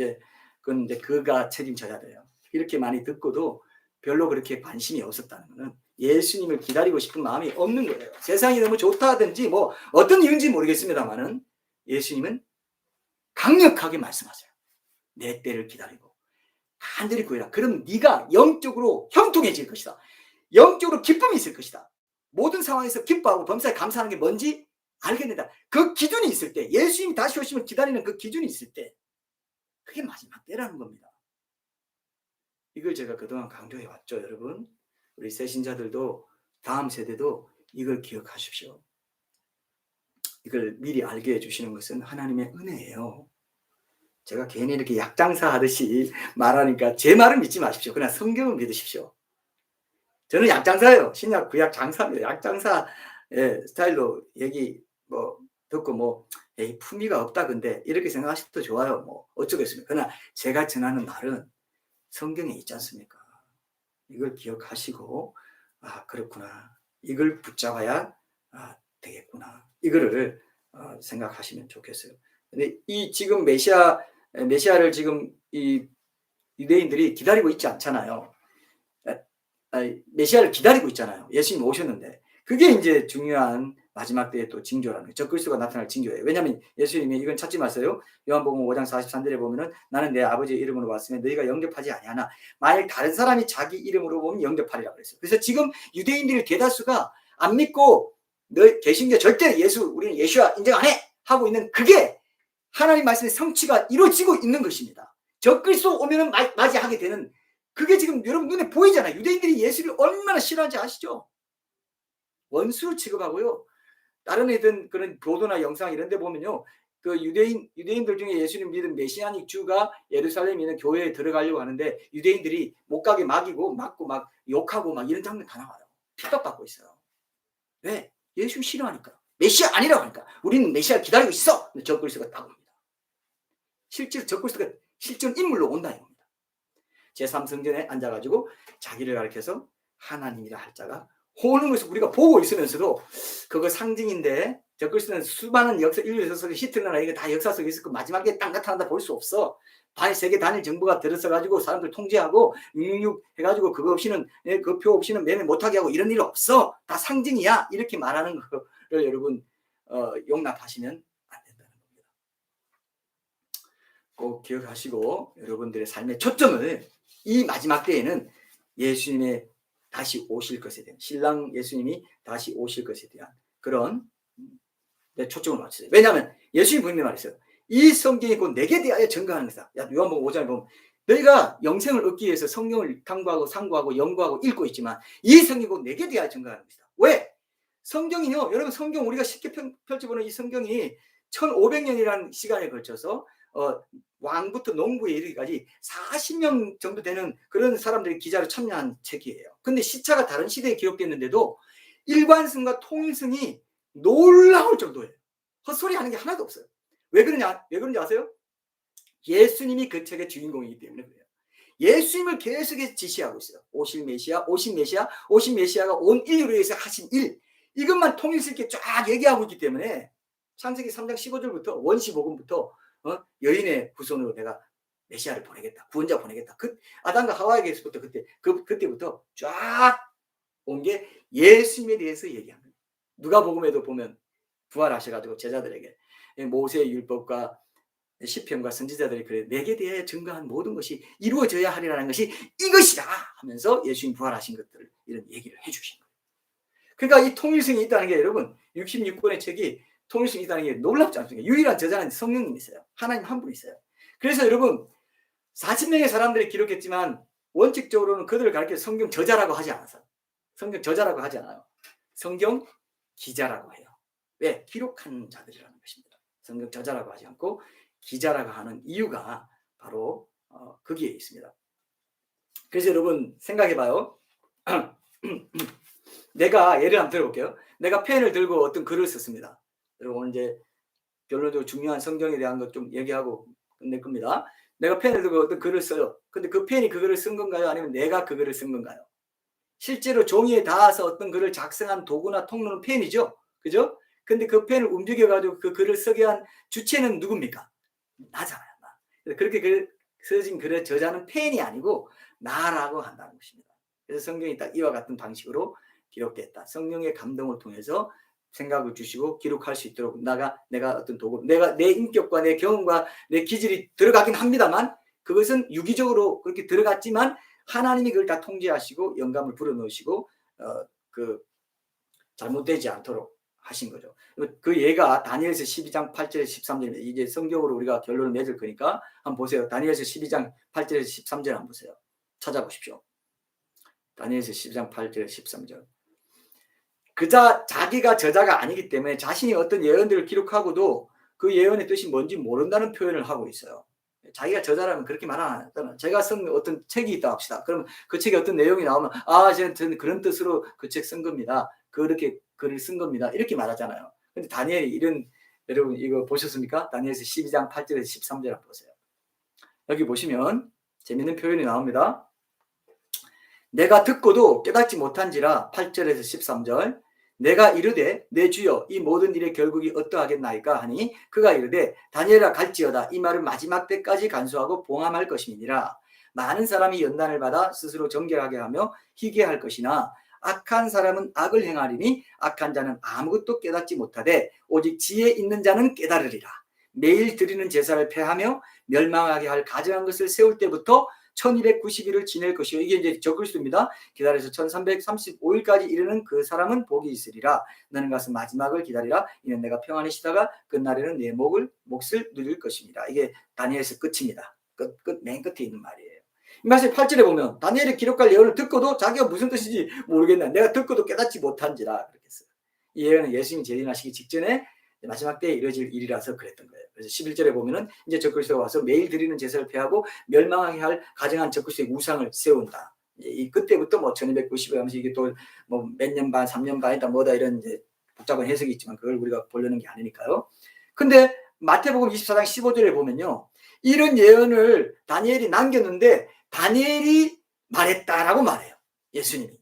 그건 이제 그가 책임져야 돼요. 이렇게 많이 듣고도 별로 그렇게 관심이 없었다는 것은 예수님을 기다리고 싶은 마음이 없는 거예요. 세상이 너무 좋다든지 뭐 어떤 이유인지 모르겠습니다만은 예수님은 강력하게 말씀하세요. 내 때를 기다리고 간절히 구해라. 그럼 네가 영적으로 형통해질 것이다. 영적으로 기쁨이 있을 것이다. 모든 상황에서 기뻐하고 범사에 감사하는 게 뭔지 알게 된다. 그 기준이 있을 때 예수님이 다시 오시면 기다리는 그 기준이 있을 때 그게 마지막 때라는 겁니다. 이걸 제가 그동안 강조해 왔죠. 여러분 우리 새신자들도 다음 세대도 이걸 기억하십시오. 이걸 미리 알게 해주시는 것은 하나님의 은혜예요. 제가 괜히 이렇게 약장사 하듯이 말하니까 제 말은 믿지 마십시오. 그냥 성경을 믿으십시오. 저는 약장사예요. 신약 구약 장사입니다. 약장사 스타일로 얘기 뭐 듣고 뭐 에이 품위가 없다 근데 이렇게 생각하셔도 좋아요. 뭐 어쩌겠습니까. 그러나 제가 전하는 말은 성경에 있지 않습니까. 이걸 기억하시고 그렇구나. 이걸 붙잡아야 되겠구나. 이거를 생각하시면 좋겠어요. 근데 이 지금 메시아를 지금 이 유대인들이 기다리고 있지 않잖아요. 메시아를 기다리고 있잖아요. 예수님이 오셨는데 그게 이제 중요한 마지막 때의 또 징조라는 거예요. 적그리스도가 나타날 징조예요. 왜냐하면 예수님이 이건 찾지 마세요. 요한복음 5장 43절에 보면은 나는 내 아버지의 이름으로 왔으면 너희가 영접하지 아니하나 만약 다른 사람이 자기 이름으로 보면 영접하리라 그랬어요. 그래서 지금 유대인들의 대다수가 안 믿고 너 개신교 절대 우리는 예수야 인정 안 해 하고 있는 그게 하나님 말씀의 성취가 이루어지고 있는 것입니다. 적그리스도 오면은 맞이하게 되는 그게 지금 여러분 눈에 보이잖아요. 유대인들이 예수를 얼마나 싫어하는지 아시죠? 원수로 취급하고요. 다른 애들 그런 보도나 영상 이런 데 보면요. 그 유대인들 중에 예수님 믿은 메시아닉 주가 예루살렘에 있는 교회에 들어가려고 하는데 유대인들이 못 가게 막이고 막고 막 욕하고 막 이런 장면 다 나와요. 핍박받고 있어요. 왜? 예수 싫어하니까. 메시아 아니라고 하니까. 우리는 메시아를 기다리고 있어. 적그리스도가 딱 옵니다. 실제로 적그리스도가 실존 인물로 온다 이겁니다. 제3성전에 앉아가지고 자기를 가리켜서 하나님이라 할 자가 오는 것을 우리가 보고 있으면서도 그거 상징인데 적그리스도는 수많은 인류 역사 속에 히틀러나 이게 다 역사 속에 있었고 마지막에 딱 나타난다 볼 수 없어. 세계 단일 정부가 들어서가지고 사람들 통제하고 666 해가지고 그거 없이는 그 표 없이는 매매 못하게 하고 이런 일 없어. 다 상징이야. 이렇게 말하는 거를 여러분 용납하시면 안 된다는 겁니다. 꼭 기억하시고 여러분들의 삶의 초점을 이 마지막 때에는 예수님의 다시 오실 것에 대한 신랑 예수님이 다시 오실 것에 대한 그런 내 초점을 맞추세요. 왜냐하면 예수님이 분명히 말했어요. 이 성경이 곧 내게 대하여 증거하는 것이다. 요한복음 5장에 보면 너희가 영생을 얻기 위해서 성경을 탐구하고 상고하고 연구하고 읽고 있지만 이 성경이 곧 내게 대하여 증거하는 것이다. 왜? 성경이요. 여러분 성경 우리가 쉽게 펼쳐보는 이 성경이 1500년이라는 시간에 걸쳐서 왕부터 농부에 이르기까지 40명 정도 되는 그런 사람들이 기자로 참여한 책이에요. 근데 시차가 다른 시대에 기록됐는데도 일관성과 통일성이 놀라울 정도예요. 헛소리 하는 게 하나도 없어요. 왜 그런지 아세요? 예수님이 그 책의 주인공이기 때문에 그래요. 예수님을 계속해서 지시하고 있어요. 오실 메시아, 오신 메시아, 오신 메시아가 온 인류를 위해서 하신 일, 이것만 통일스럽게 쫙 얘기하고 있기 때문에 창세기 3장 15절부터 원시복음부터 여인의 후손으로 내가 메시아를 보내겠다, 구원자 보내겠다. 아담과 하와에게서부터 그때부터 쫙 온 게 예수님에 대해서 얘기한 거예요. 누가복음에도 보면 부활하셔가지고 제자들에게 모세의 율법과 시편과 선지자들이 그래 내게 대하여 증거한 모든 것이 이루어져야 하리라는 것이 이것이라 하면서 예수님 부활하신 것들을 이런 얘기를 해주신 거예요. 그러니까 이 통일성이 있다는 게 여러분 66권의 책이 통일성이 있다는 게 놀랍지 않습니까? 유일한 저자는 성령님이세요. 하나님 한 분이세요. 그래서 여러분 40명의 사람들이 기록했지만 원칙적으로는 그들을 가르쳐 성경 저자라고 하지 않아서 성경 저자라고 하지 않아요. 성경 기자라고 해요. 왜? 기록한 자들이라는 것입니다. 성경 저자라고 하지 않고 기자라고 하는 이유가 바로 거기에 있습니다. 그래서 여러분 생각해봐요. 내가 예를 한번 들어볼게요. 내가 펜을 들고 어떤 글을 썼습니다. 여러분 오늘 이제 결론적으로 중요한 성경에 대한 것 좀 얘기하고 끝낼 겁니다. 내가 펜을 들고 어떤 글을 써요. 근데 그 펜이 그 글을 쓴 건가요? 아니면 내가 그 글을 쓴 건가요? 실제로 종이에 닿아서 어떤 글을 작성한 도구나 통로는 펜이죠. 그죠? 근데 그 펜을 움직여가지고 그 글을 쓰게 한 주체는 누굽니까? 나잖아요. 나. 그렇게 써진 글의 저자는 펜이 아니고 나라고 한다는 것입니다. 그래서 성경이 딱 이와 같은 방식으로 기록됐다. 성령의 감동을 통해서 생각을 주시고 기록할 수 있도록 내가 어떤 도구, 내 인격과 내 경험과 내 기질이 들어가긴 합니다만 그것은 유기적으로 그렇게 들어갔지만 하나님이 그걸 다 통제하시고 영감을 불어넣으시고 잘못되지 않도록 하신 거죠. 그 예가 다니엘서 12장 8절에서 13절입니다. 이제 성경으로 우리가 결론을 맺을 거니까 한번 보세요. 다니엘서 12장 8절에서 13절 한번 보세요. 찾아보십시오. 다니엘서 12장 8절에서 13절. 자기가 저자가 아니기 때문에 자신이 어떤 예언들을 기록하고도 그 예언의 뜻이 뭔지 모른다는 표현을 하고 있어요. 자기가 저자라면 그렇게 말 안 하잖아요. 제가 쓴 어떤 책이 있다 합시다. 그러면 그 책에 어떤 내용이 나오면 저는 그런 뜻으로 그 책 쓴 겁니다. 그렇게 글을 쓴 겁니다. 이렇게 말하잖아요. 근데 다니엘이 이런 여러분 이거 보셨습니까? 다니엘서 12장 8절에서 13절 한번 보세요. 여기 보시면 재밌는 표현이 나옵니다. 내가 듣고도 깨닫지 못한지라 8절에서 13절 내가 이르되 내 주여 이 모든 일의 결국이 어떠하겠나이까 하니 그가 이르되 다니엘아 갈지어다 이 말은 마지막 때까지 간수하고 봉함할 것임이니라. 많은 사람이 연단을 받아 스스로 정결하게 하며 희게할 것이나 악한 사람은 악을 행하리니 악한 자는 아무것도 깨닫지 못하되 오직 지혜 있는 자는 깨달으리라. 매일 드리는 제사를 폐하며 멸망하게 할 가증한 것을 세울 때부터 1290일을 지낼 것이요. 이게 이제 적글수입니다. 기다려서 1335일까지 이르는 그 사람은 복이 있으리라. 너는 가서 마지막을 기다리라. 이는 내가 평안히 쉬다가 끝날에는 내 몫을 누릴 것입니다. 이게 다니엘서 끝입니다. 맨 끝에 있는 말이에요. 이 말씀 8절에 보면 다니엘이 기록할 예언을 듣고도 자기가 무슨 뜻인지 모르겠나. 내가 듣고도 깨닫지 못한지라. 그렇게 했어요. 이 예언은 예수님이 재림하시기 직전에 마지막 때에 이루어질 일이라서 그랬던 거예요. 그래서 11절에 보면은 이제 적그리스도가 와서 매일 드리는 제사를 폐하고 멸망하게 할 가증한 적그리스도의 우상을 세운다. 이 그때부터 뭐 1290에 하면서 이게 또 뭐 몇 년 반, 3년 반이다 뭐다 이런 이제 복잡한 해석이 있지만 그걸 우리가 보려는 게 아니니까요. 근데 마태복음 24장 15절에 보면요. 이런 예언을 다니엘이 남겼는데 다니엘이 말했다라고 말해요. 예수님이.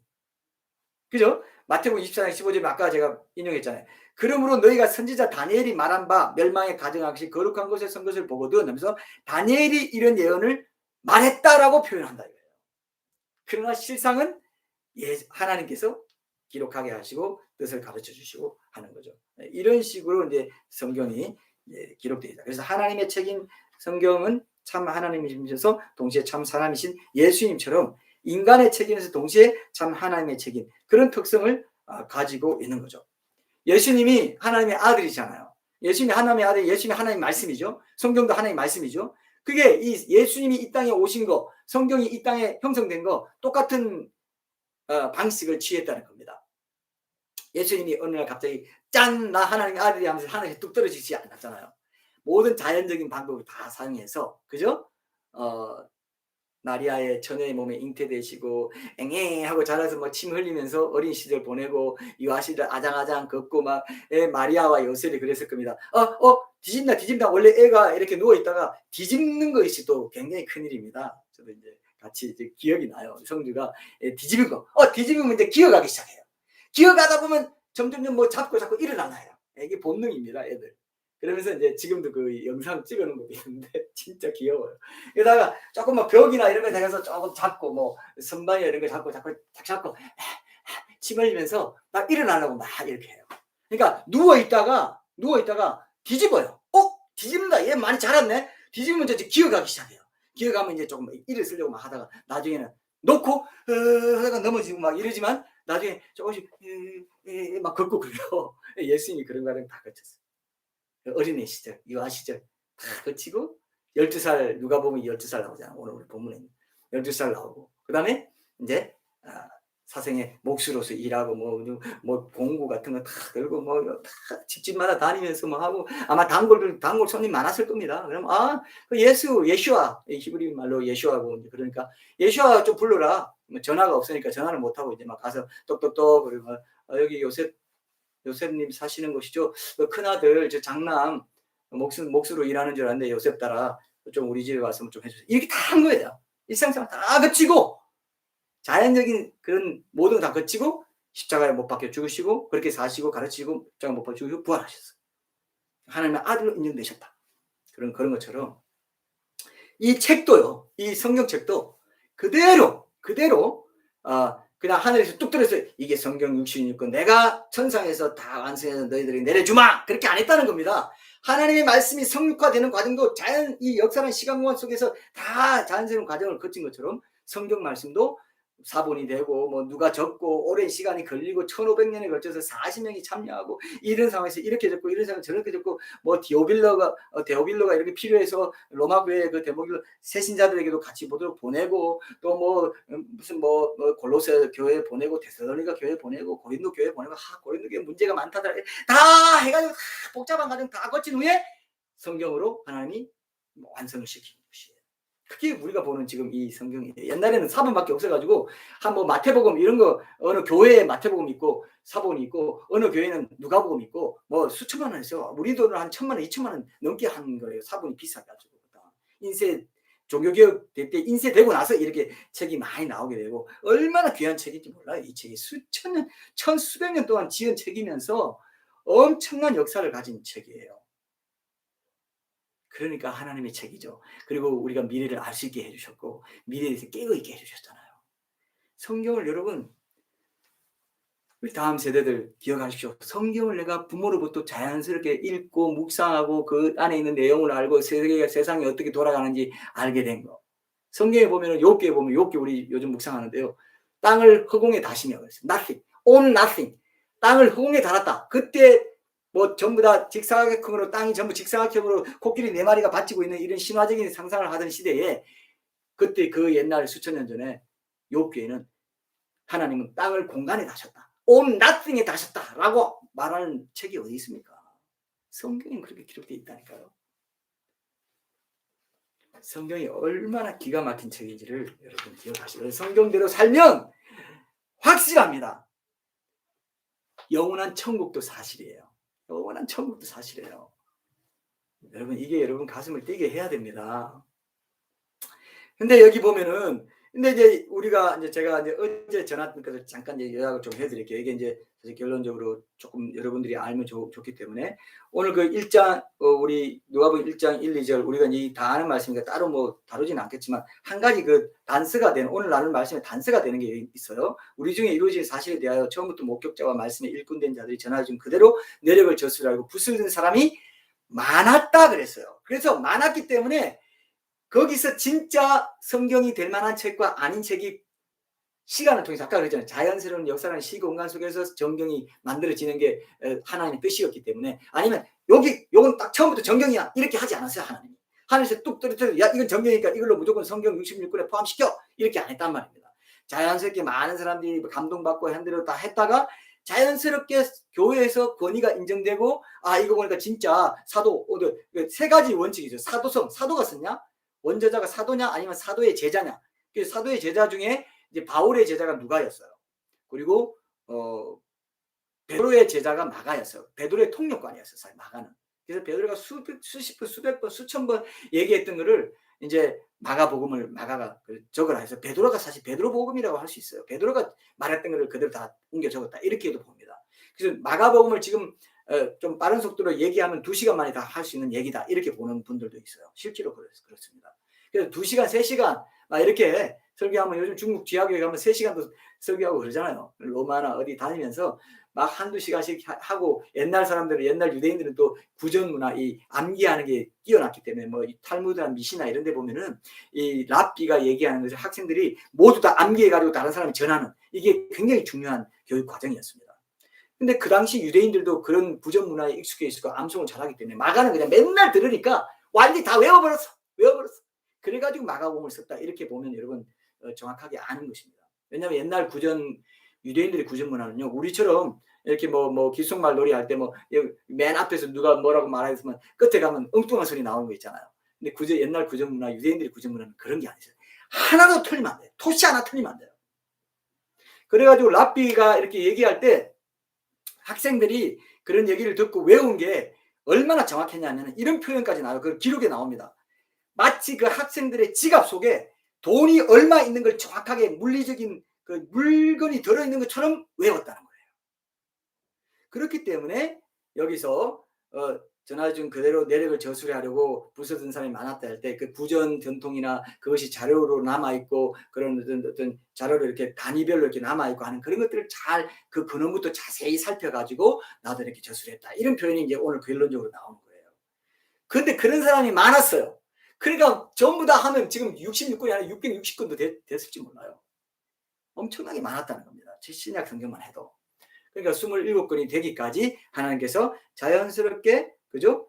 그죠? 마태복음 24장 15절에 아까 제가 인용했잖아요. 그러므로 너희가 선지자 다니엘이 말한 바 멸망에 가증하시 거룩한 곳에 선 것을 보거든 하면서 다니엘이 이런 예언을 말했다라고 표현한다 이거예요. 그러나 실상은 하나님께서 기록하게 하시고 뜻을 가르쳐 주시고 하는 거죠. 이런 식으로 이제 성경이 기록되어 있다. 그래서 하나님의 책인 성경은 참 하나님이시면서 동시에 참 사람이신 예수님처럼 인간의 책임에서 동시에 참 하나님의 책임 그런 특성을 가지고 있는 거죠. 예수님이 하나님의 아들이잖아요. 예수님이 하나님의 아들, 예수님이 하나님의 말씀이죠. 성경도 하나님의 말씀이죠. 그게 이 예수님이 이 땅에 오신 거, 성경이 이 땅에 형성된 거 똑같은 방식을 취했다는 겁니다. 예수님이 어느 날 갑자기 짠! 나 하나님의 아들이 하면서 하늘에 뚝 떨어지지 않았잖아요. 모든 자연적인 방법을 다 사용해서 그죠? 마리아의 처녀의 몸에 잉태되시고 앵앵 하고 자라서 막 침 흘리면서 어린 시절 보내고 유아시절 아장아장 걷고 막 마리아와 요셉이 그랬을 겁니다. 뒤집다 원래 애가 이렇게 누워 있다가 뒤집는 것이 또 굉장히 큰일입니다. 저도 이제 같이 이제 기억이 나요. 성주가 뒤집은 거. 뒤집으면 이제 기어가기 시작해요. 기어가다 보면 점점점 뭐 잡고 일어나요. 이게 본능입니다, 애들. 그러면서 이제 지금도 그 영상 찍어놓은 거 있는데 진짜 귀여워요. 게다가 조금 벽이나 이런 거 대해서 조금 잡고 뭐 선반이나 이런 거 잡고 탁 잡고 침 흘리면서 막 일어나려고 막 이렇게 해요. 그러니까 누워 있다가 뒤집어요. 뒤집는다. 얘 많이 자랐네. 뒤집으면 이제 기어가기 시작해요. 기어가면 이제 조금 일어서려고 막 하다가 나중에는 놓고 하다가 넘어지고 막 이러지만 나중에 조금씩 막 걷고 그래요. 예수님이 그런 과정 다 거쳤어요. 어린애 시절, 유아 시절 다 거치고 12살 누가 보면 12살 나오잖아. 오늘 우리 본문에 12살 나오고 그다음에 이제 사생의 몫으로서 일하고 뭐 공구 같은 거 다 들고 뭐 다 집집마다 다니면서 뭐 하고 아마 단골 손님 많았을 겁니다. 그럼 그 예슈아 히브리 말로 예슈아고 그러니까 예슈아 좀 불러라. 뭐 전화가 없으니까 전화를 못 하고 이제 막 가서 똑똑똑 그리고 여기 요셉님 사시는 곳이죠. 그 큰아들 저 장남 몫으로 일하는 줄 알았는데 요셉 따라 좀 우리 집에 와서 좀 해주세요. 이렇게 다 한 거예요. 일상생활 다 거치고 자연적인 그런 모든 다 거치고 십자가에 못 박혀 죽으시고 그렇게 사시고 가르치고 십자가에 못 박혀 죽으시고 부활하셨어요. 하나님의 아들로 인정되셨다. 그런 것처럼 이 책도요. 이 성경책도 그대로 그냥 하늘에서 뚝 떨어져서 이게 성경 66권 내가 천상에서 다 완성해서 너희들이 내려주마 그렇게 안 했다는 겁니다. 하나님의 말씀이 성육화되는 과정도 이 역사는 시간 공간 속에서 다 자연스러운 과정을 거친 것처럼 성경 말씀도 사본이 되고 뭐 누가 적고 오랜 시간이 걸리고 1500년에 걸쳐서 40명이 참여하고 이런 상황에서 이렇게 적고 이런 상황에서 저렇게 적고 뭐 데오빌로가 이렇게 필요해서 로마 교회 그 데모빌로 새신자들에게도 같이 보도록 보내고 또 뭐 무슨 뭐 골로새 교회 보내고 데살로니가 교회 보내고 고린도 교회 보내고 고린도 교회 문제가 많다더라 다 해가지고 다 복잡한 과정 다 거친 후에 성경으로 하나님이 완성을 시키는 것이에요. 그게 우리가 보는 지금 이 성경이에요. 옛날에는 사본밖에 없어가지고 뭐 마태복음 이런 거 어느 교회에 마태복음 있고 사본이 있고 어느 교회는 누가복음 있고 뭐 수천만 원 했어요. 우리 돈으로 한 1000만 원, 2천만 원 넘게 하는 거예요. 사본이 비싸가지고 인쇄 종교개혁 때 인쇄되고 나서 이렇게 책이 많이 나오게 되고 얼마나 귀한 책인지 몰라요. 이 책이 수천 년, 수백 년 동안 지은 책이면서 엄청난 역사를 가진 책이에요. 그러니까 하나님의 책이죠. 그리고 우리가 미래를 알 수 있게 해주셨고 미래에 대해서 깨어있게 해주셨잖아요. 성경을 여러분 우리 다음 세대들 기억하십시오. 성경을 내가 부모로부터 자연스럽게 읽고 묵상하고 그 안에 있는 내용을 알고 세상이 어떻게 돌아가는지 알게 된 거. 성경에 보면 욥기 우리 요즘 묵상하는데요. 땅을 허공에 다시며 그랬어요. Nothing, on nothing. 땅을 허공에 달았다. 그때 뭐 전부 다 직사각형으로 땅이 전부 직사각형으로 코끼리 4마리가 받치고 있는 이런 신화적인 상상을 하던 시대에 그때 그 옛날 수천 년 전에 욥기에는 하나님은 땅을 공간에 다셨다. on nothing에 다셨다라고 말하는 책이 어디 있습니까? 성경에 그렇게 기록되어 있다니까요. 성경이 얼마나 기가 막힌 책인지를 여러분 기억하시고 성경대로 살면 확실합니다. 영원한 천국도 사실이에요. 영원한 천국도 사실이에요. 여러분 이게 여러분 가슴을 뛰게 해야 됩니다. 근데 여기 보면은 근데 이제 우리가 이제 제가 이제 어제 전화 끊겨서 잠깐 이제 요약을 좀 해드릴게요. 이게 이제 사실 결론적으로 조금 여러분들이 알면 좋기 때문에 오늘 그 1장 우리 누가복음 1장 1, 2절 우리가 이제 다 아는 말씀이니까 따로 뭐 다루지는 않겠지만 한 가지 그 단서가 되는 오늘 나눌 말씀에 단서가 되는 게 있어요. 우리 중에 이루어진 사실에 대하여 처음부터 목격자와 말씀에 일꾼된 자들이 전하여 준 그대로 내력을 젖으라 하고 붓을 든 사람이 많았다 그랬어요. 그래서 많았기 때문에 거기서 진짜 성경이 될 만한 책과 아닌 책이 시간을 통해서 아까 그랬잖아요. 자연스러운 역사라는 시공간 속에서 정경이 만들어지는 게 하나님의 뜻이었기 때문에 아니면 요건 딱 처음부터 정경이야 이렇게 하지 않았어요. 하나님이. 하늘에서 뚝 떨어뜨려 야 이건 정경이니까 이걸로 무조건 성경 66권에 포함시켜 이렇게 안 했단 말입니다. 자연스럽게 많은 사람들이 감동받고 한대로 다 했다가 자연스럽게 교회에서 권위가 인정되고 이거 보니까 진짜 사도 세 가지 원칙이죠. 사도가 썼냐? 원저자가 사도냐 아니면 사도의 제자냐. 그래서 사도의 제자 중에 이제 바울의 제자가 누가였어요. 그리고 베드로의 제자가 마가였어요. 베드로의 통역관이었어요. 마가는. 그래서 베드로가 수십 번, 수백 번, 수천 번 얘기했던 거를 이제 마가복음을 마가가 적으라 해서 베드로가 사실 베드로복음이라고 할 수 있어요. 베드로가 말했던 거를 그대로 다 옮겨 적었다. 이렇게도 봅니다. 그래서 마가복음을 지금 좀 빠른 속도로 얘기하면 2시간 만에 다 할 수 있는 얘기다. 이렇게 보는 분들도 있어요. 실제로 그렇습니다. 그래서 2시간, 3시간 막 이렇게 설교하면 요즘 중국 지하교회 가면 3시간도 설교하고 그러잖아요. 로마나 어디 다니면서 막 한두 시간씩 하고 옛날 사람들은 옛날 유대인들은 또 구전 문화 이 암기하는 게 뛰어났기 때문에 뭐 이 탈무드나 미시나 이런 데 보면은 이 랍비가 얘기하는 것을 학생들이 모두 다 암기해 가지고 다른 사람이 전하는 이게 굉장히 중요한 교육 과정이었습니다. 근데 그 당시 유대인들도 그런 구전 문화에 익숙해 있었고 암송을 잘하기 때문에 마가는 그냥 맨날 들으니까 완전히 다 외워버렸어. 그래가지고 마가복음을 썼다. 이렇게 보면 여러분 정확하게 아는 것입니다. 왜냐하면 옛날 유대인들의 구전 문화는요, 우리처럼 이렇게 뭐 귓속말 놀이 할 때 뭐 맨 앞에서 누가 뭐라고 말하겠으면 끝에 가면 엉뚱한 소리 나오는 거 있잖아요. 근데 옛날 구전 문화, 유대인들의 구전 문화는 그런 게 아니죠. 하나도 틀리면 안 돼요. 토시 하나 틀리면 안 돼요. 그래가지고 랍비가 이렇게 얘기할 때 학생들이 그런 얘기를 듣고 외운 게 얼마나 정확했냐면 이런 표현까지 나와요. 그 기록에 나옵니다. 마치 그 학생들의 지갑 속에 돈이 얼마 있는 걸 정확하게 물리적인 그 물건이 들어있는 것처럼 외웠다는 거예요. 그렇기 때문에 여기서 전하준 그대로 내력을 저술하려고 부서진 사람이 많았다 할 때 그 구전 전통이나 그것이 자료로 남아있고 그런 어떤 자료로 이렇게 단위별로 이렇게 남아있고 하는 그런 것들을 잘 그 근원부터 자세히 살펴가지고 나도 이렇게 저술했다. 이런 표현이 이제 오늘 결론적으로 나오는 거예요. 그런데 그런 사람이 많았어요. 그러니까 전부 다 하면 지금 66권이 아니라 660권도 됐을지 몰라요. 엄청나게 많았다는 겁니다. 신약 성경만 해도. 그러니까 27권이 되기까지 하나님께서 자연스럽게 그죠?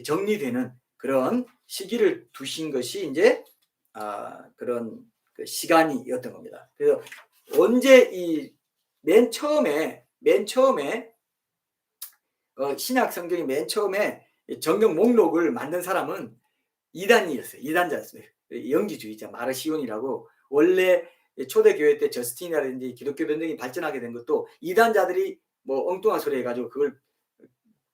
정리되는 그런 시기를 두신 것이 이제 그런 그 시간이었던 겁니다. 그래서 언제 맨 처음에 신약 성경이 맨 처음에 정경 목록을 만든 사람은 이단자였어요. 영지주의자 마르시온이라고 원래 초대교회 때 저스틴이라든지 기독교 변증이 발전하게 된 것도 이단자들이 뭐 엉뚱한 소리 해가지고 그걸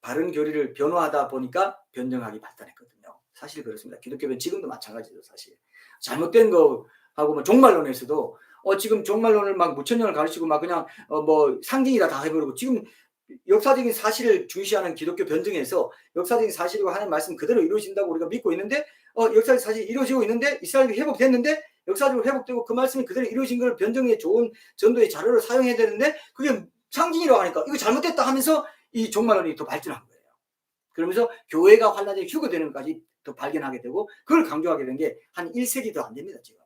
바른 교리를 변호하다 보니까 변정학이 발달했거든요. 사실 그렇습니다. 기독교 변 지금도 마찬가지죠. 사실 잘못된 거하고 뭐 종말론에서도 지금 종말론을 막 무천년을 가르치고 막 그냥 뭐 상징이다 다 해버리고 지금 역사적인 사실을 중시하는 기독교 변증에서 역사적인 사실이고 하나님 말씀 그대로 이루어진다고 우리가 믿고 있는데 역사적 사실이 이루어지고 있는데 이스라엘이 회복됐는데 역사적으로 회복되고 그 말씀이 그대로 이루어진 걸 변증에 좋은 전도의 자료를 사용해야 되는데 그게 상징이라고 하니까 이거 잘못됐다 하면서 이 종말론이 더 발전한 거예요. 그러면서 교회가 환란에 휴거되는 것까지 더 발견하게 되고 그걸 강조하게 된 게 한 1세기도 안 됩니다. 지금.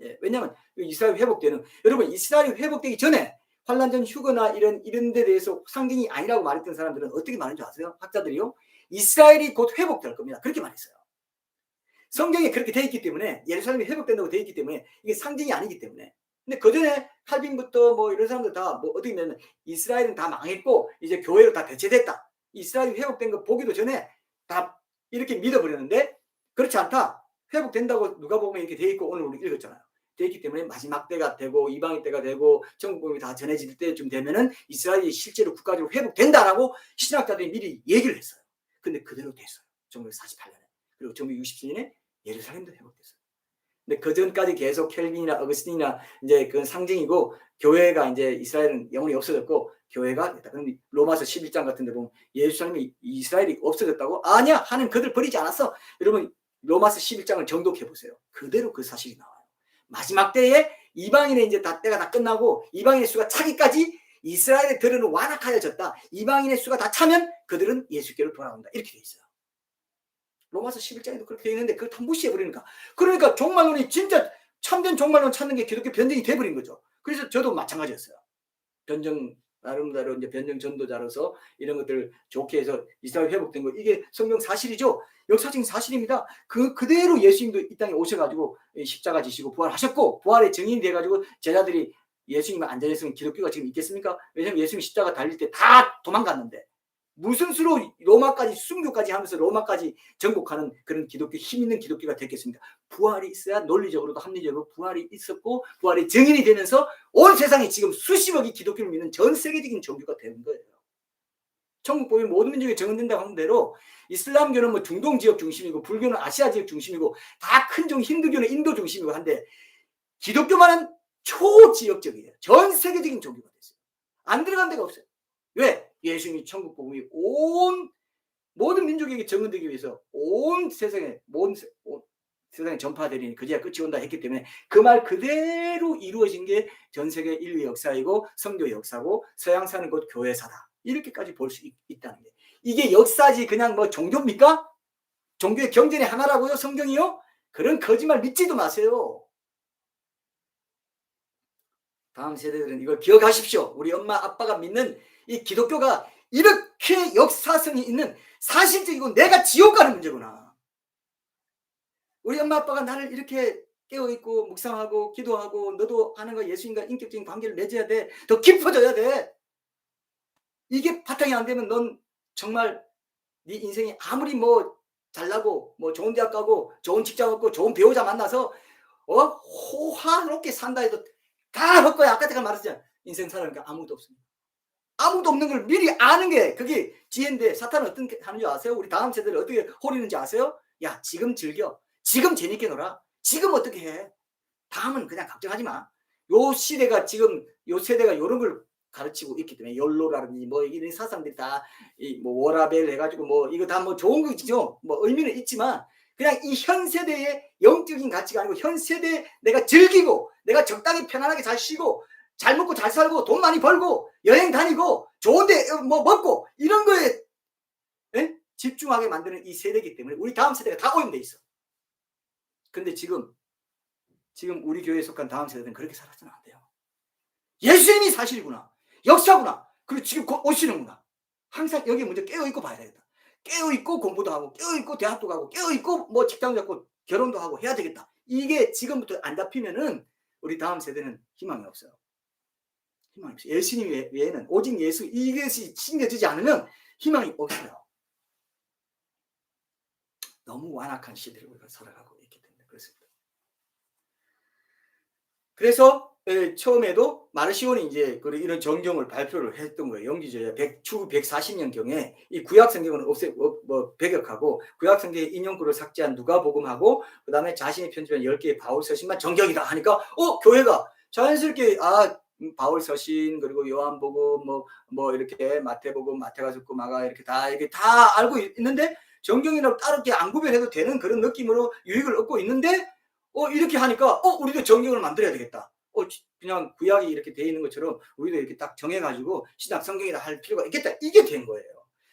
예, 왜냐하면 이스라엘 회복되는 여러분 이스라엘이 회복되기 전에 환란전 휴거나 이런 데 대해서 상징이 아니라고 말했던 사람들은 어떻게 말하는 줄 아세요? 학자들이요. 이스라엘이 곧 회복될 겁니다. 그렇게 말했어요. 성경에 그렇게 돼 있기 때문에 예루살렘이 회복된다고 돼 있기 때문에 이게 상징이 아니기 때문에. 근데 그 전에 칼빈부터 뭐 이런 사람들 다 뭐 어떻게 보면 이스라엘은 다 망했고 이제 교회로 다 대체됐다. 이스라엘이 회복된 거 보기도 전에 다 이렇게 믿어버렸는데 그렇지 않다. 회복된다고 누가 보면 이렇게 돼 있고 오늘 우리 읽었잖아요. 돼 있기 때문에 마지막 때가 되고 이방인 때가 되고 천국복음이 다 전해질 때쯤 되면은 이스라엘이 실제로 국가적으로 회복된다라고 신학자들이 미리 얘기를 했어요. 근데 그대로 됐어요. 1948년에. 그리고 1967년에 예루살렘도 회복됐어요. 근데 그 전까지 계속 켈빈이나 어거스틴이나 이제 그건 상징이고 교회가 이제 이스라엘은 영원히 없어졌고 교회가 됐다. 그럼 로마서 11장 같은 데 보면 예루살렘이 이스라엘이 없어졌다고? 아니야. 하나님 그들 버리지 않았어. 여러분 로마서 11장을 정독해 보세요. 그대로 그 사실이 나와요. 마지막 때에 이방인의 이제 때가 다 끝나고 이방인의 수가 차기까지 이스라엘의 들은 완악하여졌다. 이방인의 수가 다 차면 그들은 예수께로 돌아온다. 이렇게 돼 있어요. 로마서 11장에도 그렇게 돼 있는데 그걸 다 무시해버리니까. 그러니까 종말론이 진짜 참된 종말론 찾는 게 기독교 변증이 돼버린 거죠. 그래서 저도 마찬가지였어요. 나름대로 이제 변증 전도자로서 이런 것들을 좋게 해서 이스라엘 회복된 거 이게 성경 사실이죠. 역사적인 사실입니다. 그대로 예수님도 이 땅에 오셔가지고 십자가 지시고 부활하셨고 부활의 증인이 돼가지고 제자들이 예수님을 안 전했으면 기독교가 지금 있겠습니까? 왜냐하면 예수님 십자가 달릴 때 다 도망갔는데 무슨 수로 로마까지 순교까지 하면서 로마까지 정복하는 그런 기독교 힘 있는 기독교가 됐겠습니까? 부활이 있어야 논리적으로도 합리적으로 부활이 있었고 부활의 증인이 되면서 온 세상에 지금 수십억이 기독교를 믿는 전 세계적인 종교가 되는 거예요. 천국복음이 모든 민족에 적용된다고 하는 대로 이슬람교는 뭐 중동 지역 중심이고 불교는 아시아 지역 중심이고 다 큰 종 힌두교는 인도 중심이고 한데 기독교만은 초지역적이에요. 전 세계적인 종교가 됐어요. 안 들어간 데가 없어요. 왜? 예수님이 천국복음이 온 모든 민족에게 적용되기 위해서 온 세상에 세상에 전파되리니 그제야 끝이 온다 했기 때문에 그 말 그대로 이루어진 게 전 세계 인류 역사이고 성교 역사고 서양사는 곧 교회사다. 이렇게까지 볼 수 있다는 게 이게 역사지 그냥 뭐 종교입니까? 종교의 경전의 하나라고요? 성경이요? 그런 거짓말 믿지도 마세요. 다음 세대들은 이걸 기억하십시오. 우리 엄마 아빠가 믿는 이 기독교가 이렇게 역사성이 있는 사실적이고 내가 지옥 가는 문제구나. 우리 엄마 아빠가 나를 이렇게 깨어있고 묵상하고 기도하고 너도 하나님과 예수님과 인격적인 관계를 맺어야 돼. 더 깊어져야 돼. 이게 바탕이 안 되면 넌 정말 네 인생이 아무리 뭐 잘나고 뭐 좋은 대학 가고 좋은 직장 얻고 좋은 배우자 만나서 호화롭게 산다 해도 다 헛거야. 아까 제가 말했잖아. 인생 살아니까 아무도 없습니다. 아무도 없는 걸 미리 아는 게 그게 지혜인데 사탄은 어떻게 하는지 아세요? 우리 다음 세대를 어떻게 호리는지 아세요? 야 지금 즐겨. 지금 재밌게 놀아. 지금 어떻게 해. 다음은 그냥 걱정하지 마. 요 시대가 지금 요 세대가 이런 걸 가르치고 있기 때문에 욜로라든지 뭐 이런 사상들이 다 이 뭐 워라벨 해가지고 뭐 이거 다 뭐 좋은 거죠. 뭐 의미는 있지만 그냥 이 현 세대의 영적인 가치가 아니고 현 세대에 내가 즐기고 내가 적당히 편안하게 잘 쉬고 잘 먹고 잘 살고 돈 많이 벌고 여행 다니고 좋은데 뭐 먹고 이런 거에 집중하게 만드는 이 세대이기 때문에 우리 다음 세대가 다 오염돼 있어. 근데 지금 우리 교회에 속한 다음 세대는 그렇게 살아서는 안 돼요. 예수님이 사실이구나. 역사구나. 그리고 지금 곧 오시는구나. 항상 여기 먼저 깨어있고 봐야 되겠다. 깨어있고 공부도 하고 깨어있고 대학도 가고 깨어있고 뭐 직장 잡고 결혼도 하고 해야 되겠다. 이게 지금부터 안 잡히면은 우리 다음 세대는 희망이 없어요. 희망이 없어요. 예수님 외에는 오직 예수 이것이 챙겨지지 않으면 희망이 없어요. 너무 완악한 시대를 우리가 살아가고 있기 때문에 그렇습니다. 그래서 처음에도 마르시온이 이제 이런 정경을 발표를 했던 거예요. 영지주의 추후 140년 경에 이 구약 성경은 배격하고 구약 성경의 인용구를 삭제한 누가복음하고 그다음에 자신이 편집한 10개의 바울 서신만 정경이다 하니까 교회가 자연스럽게 바울 서신 그리고 요한복음 뭐 이렇게 마태복음 마태가죽고 마가 이렇게 다 알고 있는데 정경이라고 따로 이렇게 안 구별해도 되는 그런 느낌으로 유익을 얻고 있는데 이렇게 하니까 우리도 정경을 만들어야 되겠다. 그냥 구약이 이렇게 돼 있는 것처럼 우리도 이렇게 딱 정해가지고 신약 성경이라 할 필요가 있겠다. 이게 된 거예요.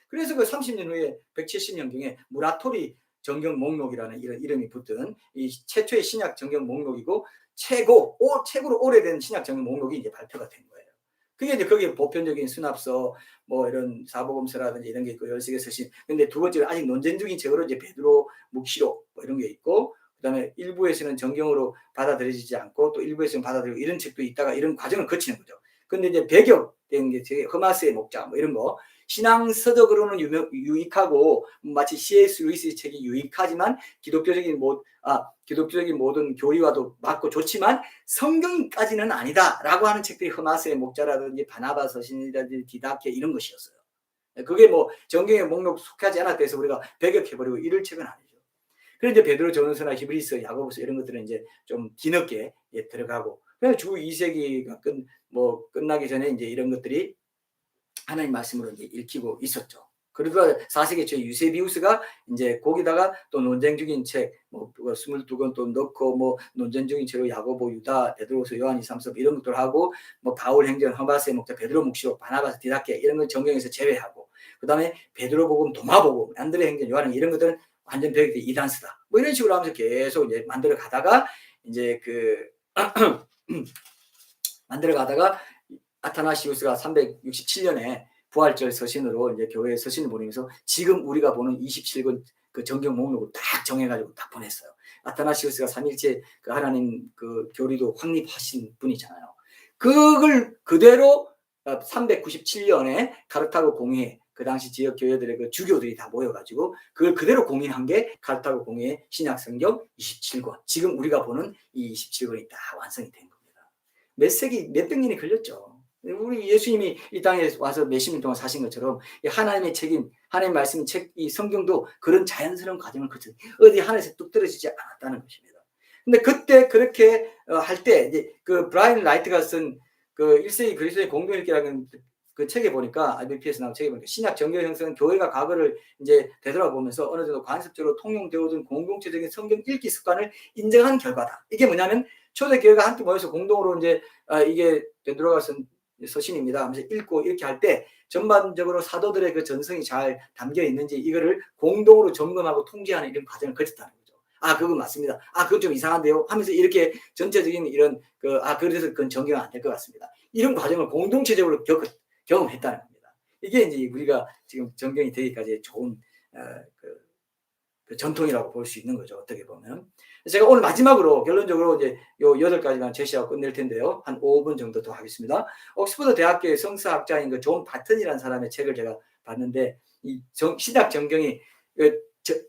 그래서 그 30년 후에 170년경에 무라토리 정경 목록이라는 이런 이름이 붙은 이 최초의 신약 정경 목록이고 최고로 오래된 신약 정경 목록이 이제 발표가 된 거예요. 그게 이제 거기에 보편적인 수납서 뭐 이런 사복음서라든지 이런 게 있고 열세계 서신. 근데 두 번째로 아직 논쟁적인 책으로 이제 베드로 묵시록 뭐 이런 게 있고 그다음에 일부에서는 정경으로 받아들여지지 않고 또 일부에서는 받아들이고 이런 책도 있다가 이런 과정을 거치는 거죠. 근데 이제 배격된 게 허마스의 목자 뭐 이런 거 신앙서적으로는 유익하고 마치 C.S. 루이스의 책이 유익하지만 기독교적인 모든 교리와도 맞고 좋지만 성경까지는 아니다라고 하는 책들이 허마스의 목자라든지 바나바 서신이라든지 디다케 이런 것이었어요. 그게 뭐 정경의 목록 속하지 않았다 해서 우리가 배격해버리고 이럴 책은 아니죠. 그런데 베드로 전후서나 히브리서, 야고보서 이런 것들은 이제 좀 뒤늦게 들어가고 그래서 주 2세기가 끝나기 전에 이제 이런 것들이 하나님 말씀으로 이제 읽히고 있었죠. 그리고 4세기 초에 유세비우스가 이제 거기다가 또 논쟁적인 책, 22권 또 넣고 뭐 논쟁적인 책으로 야고보, 유다, 베드로서, 요한, 2, 3서 이런 것들 하고 뭐 바울 행전, 허마스의 목자, 베드로 묵시록, 바나바서, 디다케 이런 건 정경에서 제외하고 그다음에 베드로복음, 도마복음, 안드레 행전, 요한 이런 것들은 완전 배격된 이단서다. 뭐 이런 식으로 하면서 계속 이제 만들어 가다가 이제 만들어 가다가 아타나시우스가 367년에 부활절 서신으로 이제 교회에 서신을 보내면서 지금 우리가 보는 27권 그 정경 목록을 딱 정해가지고 딱 보냈어요. 아타나시우스가 삼일체 그 하나님 그 교리도 확립하신 분이잖아요. 그걸 그대로 397년에 카르타고 공회 그 당시 지역 교회들의 그 주교들이 다 모여가지고 그걸 그대로 공인한 게 카르타고 공회의 신약 성경 27권. 지금 우리가 보는 이 27권이 다 완성이 된 겁니다. 몇백 년이 걸렸죠. 우리 예수님이 이 땅에 와서 몇십 년 동안 사신 것처럼 하나님의 책임, 하나님의 말씀 책, 이 성경도 그런 자연스러운 과정을 거쳐 어디 하늘에서 뚝 떨어지지 않았다는 것입니다. 근데 그때 그렇게 할 때 이제 그 브라이언 라이트가 쓴 그 1세기 그리스도의 공동일기라는 그 책에 보니까 IBP에서 나온 책에 보니까 신약 정교 형성은 교회가 과거를 이제 되돌아보면서 어느 정도 관습적으로 통용되어오던 공동체적인 성경 읽기 습관을 인정한 결과다. 이게 뭐냐면 초대 교회가 함께 모여서 공동으로 이제 이게 되돌아가 쓴 서신입니다 하면서 읽고 이렇게 할 때 전반적으로 사도들의 그 전성이 잘 담겨 있는지 이거를 공동으로 점검하고 통제하는 이런 과정을 거쳤다는 거죠. 아, 그건 맞습니다. 아, 그건 좀 이상한데요 하면서 이렇게 전체적인 이런 그래서 그건 정경은 안 될 것 같습니다. 이런 과정을 공동체적으로 경험했다는 겁니다. 이게 이제 우리가 지금 정경이 되기까지의 좋은 그 전통이라고 볼 수 있는 거죠. 어떻게 보면. 제가 오늘 마지막으로 결론적으로 이제 요 8가지만 제시하고 끝낼 텐데요. 한 5분 정도 더 하겠습니다. 옥스퍼드 대학교의 성서학자인 그 존 바튼이라는 사람의 책을 제가 봤는데 이 신약 정경이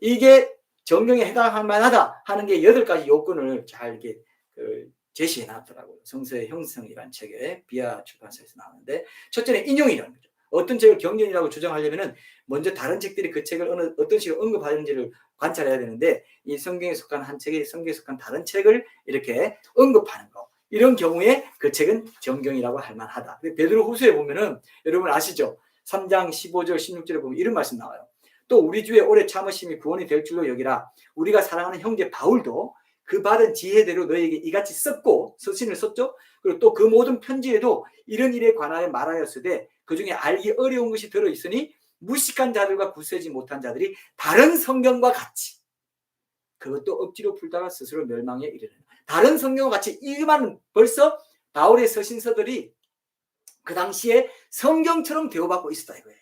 이게 정경에 해당할 만하다 하는 게 8가지 요건을 잘 이렇게 제시해 놨더라고요. 성서의 형성이라는 책에 비아 출판사에서 나오는데 첫째는 인용이라는 거죠. 어떤 책을 경전이라고 주장하려면은 먼저 다른 책들이 그 책을 어떤 식으로 언급하는지를 관찰해야 되는데 이 성경에 속한 한 책이 성경에 속한 다른 책을 이렇게 언급하는 거. 이런 경우에 그 책은 정경이라고 할 만하다. 베드로후서에 보면은 여러분 아시죠? 3장 15절 16절에 보면 이런 말씀 나와요. 또 우리 주의 오래 참으심이 구원이 될 줄로 여기라. 우리가 사랑하는 형제 바울도 그 받은 지혜대로 너에게 이같이 썼고 서신을 썼죠. 그리고 또 그 모든 편지에도 이런 일에 관하여 말하였으되 그중에 알기 어려운 것이 들어있으니 무식한 자들과 굳세지 못한 자들이 다른 성경과 같이 그것도 억지로 풀다가 스스로 멸망에 이르는 다른 성경과 같이 이만 벌써 바울의 서신서들이 그 당시에 성경처럼 대우받고 있었다 이거예요.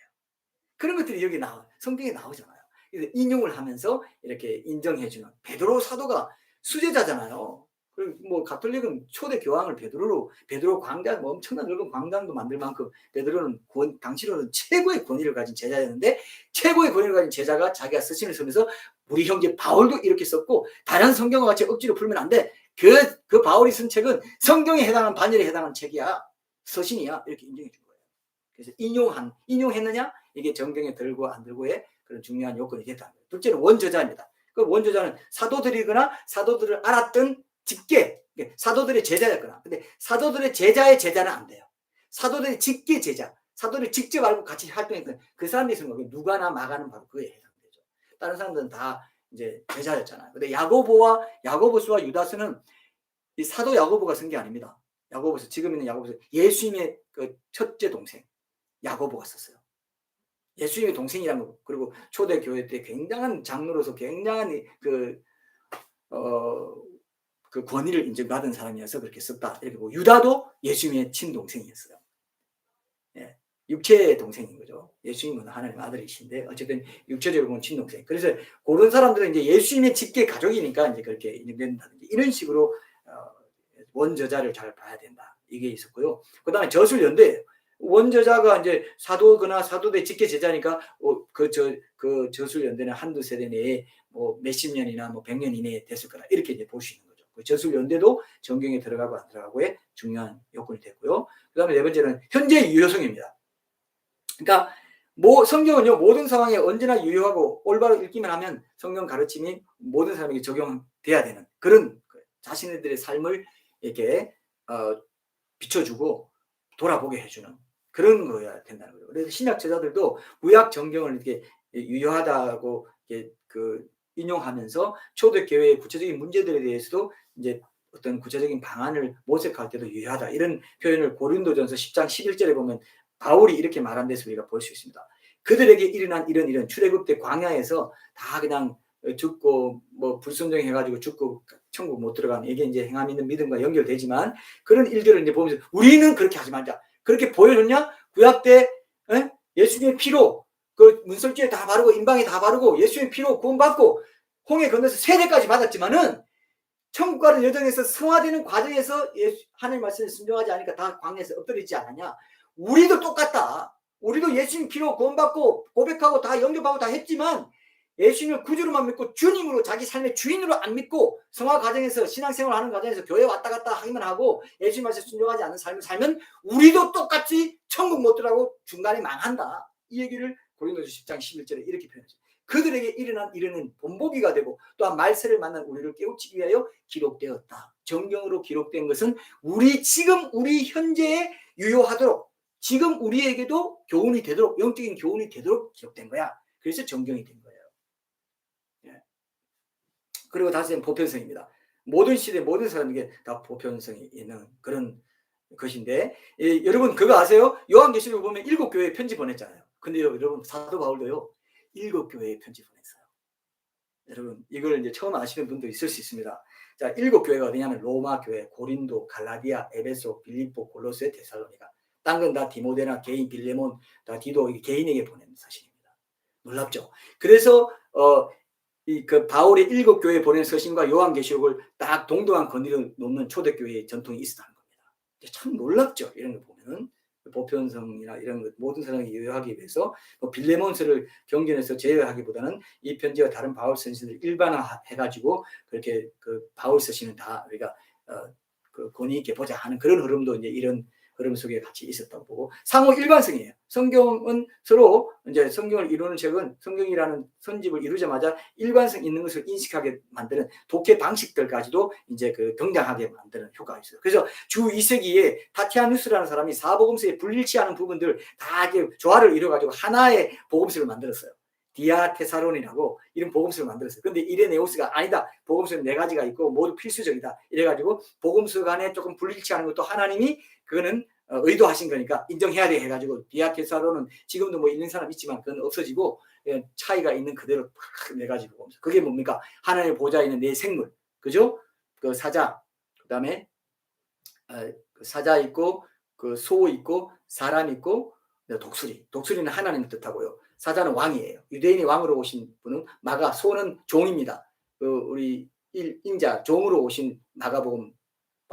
그런 것들이 여기 성경에 나오잖아요. 그래서 인용을 하면서 이렇게 인정해주는 베드로 사도가 수제자잖아요. 그리고 뭐 가톨릭은 초대 교황을 베드로 광장, 뭐 엄청난 넓은 광장도 만들 만큼 베드로는 당시로는 최고의 권위를 가진 제자였는데 최고의 권위를 가진 제자가 자기가 서신을 쓰면서 우리 형제 바울도 이렇게 썼고 다른 성경과 같이 억지로 풀면 안 돼. 그 바울이 쓴 책은 성경에 해당하는 반열에 해당하는 책이야. 서신이야. 이렇게 인정해 준 거예요. 그래서 인용했느냐? 이게 정경에 들고 안 들고의 그런 중요한 요건이 됐다는 거예요. 둘째는 원저자입니다. 그 원저자는 사도들이거나 사도들을 알았던 직계, 사도들의 제자였거나, 근데 사도들의 제자의 제자는 안 돼요. 사도들의 직계 제자, 사도들이 직접 알고 같이 활동했던 그 사람들이 쓴 거예요. 누가나 마가는 바로 그에 해당되죠. 다른 사람들은 다 이제 제자였잖아요. 근데 야고보스와 유다스는 이 사도 야고보가 쓴 게 아닙니다. 야고보스, 지금 있는 야고보스, 예수님의 그 첫째 동생 야고보가 썼어요. 예수님의 동생이라는 거. 그리고 초대 교회 때 굉장한 장로로서 굉장한 그 권위를 인정받은 사람이어서 그렇게 썼다. 이렇게 보고 유다도 예수님의 친동생이었어요. 예, 육체의 동생인 거죠. 예수님은 하나님 아들이신데 어쨌든 육체적으로 보면 친동생. 그래서 그런 사람들은 이제 예수님의 직계 가족이니까 이제 그렇게 인정된다든지 이런 식으로 원저자를 잘 봐야 된다. 이게 있었고요. 그다음에 저술연대예요. 원저자가 이제 사도거나 사도대 직계 제자니까 그 저술연대는 한두 세대 내에 뭐 몇십 년이나 뭐 100년 이내에 됐을 거다. 이렇게 이제 볼 수 있는 거죠. 그 저술연대도 정경에 들어가고 안 들어가고의 중요한 요건이 됐고요. 그다음에 네 번째는 현재 유효성입니다. 그러니까 성경은요 모든 상황에 언제나 유효하고 올바로 읽기만 하면 성경 가르침이 모든 사람에게 적용돼야 되는 그런 자신들의 삶을 이렇게 비춰주고 돌아보게 해주는 그런 거여야 된다는 거예요. 그래서 신약 제자들도 구약 정경을 이렇게 유효하다고 이렇게 인용하면서 초대 교회의 구체적인 문제들에 대해서도 이제 어떤 구체적인 방안을 모색할 때도 유효하다. 이런 표현을 고린도전서 10장 11절에 보면 바울이 이렇게 말한 데서 우리가 볼 수 있습니다. 그들에게 일어난 이런 출애굽 때 광야에서 다 그냥 죽고 뭐 불순종해가지고 죽고 천국 못 들어가는 이게 이제 행함 있는 믿음과 연결되지만 그런 일들을 이제 보면서 우리는 그렇게 하지 말자. 그렇게 보여줬냐? 구약 때 예수님의 피로 그 문설주에 다 바르고 임방에 다 바르고 예수님의 피로 구원받고 홍해 건너서 세례까지 받았지만은 천국 가는 여정에서 성화되는 과정에서 하나님 말씀에 순종하지 않으니까 다 광야에서 엎드리지 않았냐? 우리도 똑같다. 우리도 예수님 피로 구원받고 고백하고 다 영접하고 다 했지만 예수님을 구주로만 믿고 주님으로 자기 삶의 주인으로 안 믿고 성화 과정에서 신앙생활 하는 과정에서 교회 왔다 갔다 하기만 하고 예수님 말씀에 순종하지 않는 삶을 살면 우리도 똑같이 천국 못 들어가고 중간에 망한다. 이 얘기를 고린도서 10장 11절에 이렇게 표현하죠. 그들에게 일어난 일은 본보기가 되고 또한 말세를 만난 우리를 깨우치기 위하여 기록되었다. 정경으로 기록된 것은 지금 우리 현재에 유효하도록 지금 우리에게도 교훈이 되도록 영적인 교훈이 되도록 기록된 거야. 그래서 정경이 된 거예요. 예. 그리고 다섯째는 보편성입니다. 모든 시대 모든 사람에게 다 보편성이 있는 그런 것인데 여러분 그거 아세요? 요한계시록을 보면 7교회에 편지 보냈잖아요. 근데 여러분 사도 바울도요 7교회에 편지 보냈어요. 여러분 이걸 이제 처음 아시는 분도 있을 수 있습니다. 자, 7교회가 어디냐면 로마 교회, 고린도, 갈라디아, 에베소, 빌립보, 골로새, 데살로니가. 딴 건 다 디모데나 개인, 빌레몬, 다 디도 개인에게 보낸 사실입니다. 놀랍죠? 그래서 그 바울의 7교회에 보낸 서신과 요한계시록을 딱 동등한 거리로 놓는 초대교회의 전통이 있었다는 겁니다. 참 놀랍죠? 이런 거 보면은. 보편성이나 이런 것 모든 사람이 이해하기 위해서 빌레몬서를 경전에서 제외하기보다는 이 편지와 다른 바울 서신을 일반화해가지고 그렇게 그 바울 서신은 다 우리가 그 권위 있게 보자 하는 그런 흐름도 이제 이런 흐름 속에 같이 있었다고 보고 상호 일관성이에요. 성경은 서로 이제 성경을 이루는 책은 성경이라는 선집을 이루자마자 일관성 있는 것을 인식하게 만드는 독해 방식들까지도 이제 그 등장하게 만드는 효과가 있어요. 그래서 주 2세기에 타티아누스라는 사람이 사복음서에 불일치하는 부분들 다 이렇게 조화를 이뤄가지고 하나의 복음서를 만들었어요. 디아테사론이라고 이런 복음서를 만들었어요. 근데 이레네우스가 아니다. 복음서는 4가지가 있고 모두 필수적이다. 이래가지고 복음서 간에 조금 불일치하는 것도 하나님이 그거는 의도하신 거니까 인정해야 돼 해가지고 디아테사론은 지금도 뭐 있는 사람 있지만 그건 없어지고 차이가 있는 그대로 4가지 복음서. 그게 뭡니까? 하나님의 보좌에 있는 4생물. 그죠? 그 사자, 그 다음에 사자 있고 그 소 있고 사람 있고 독수리. 독수리는 하나님을 뜻하고요. 사자는 왕이에요. 유대인이 왕으로 오신 분은 마가, 소는 종입니다. 그 우리 인자, 종으로 오신 마가복음,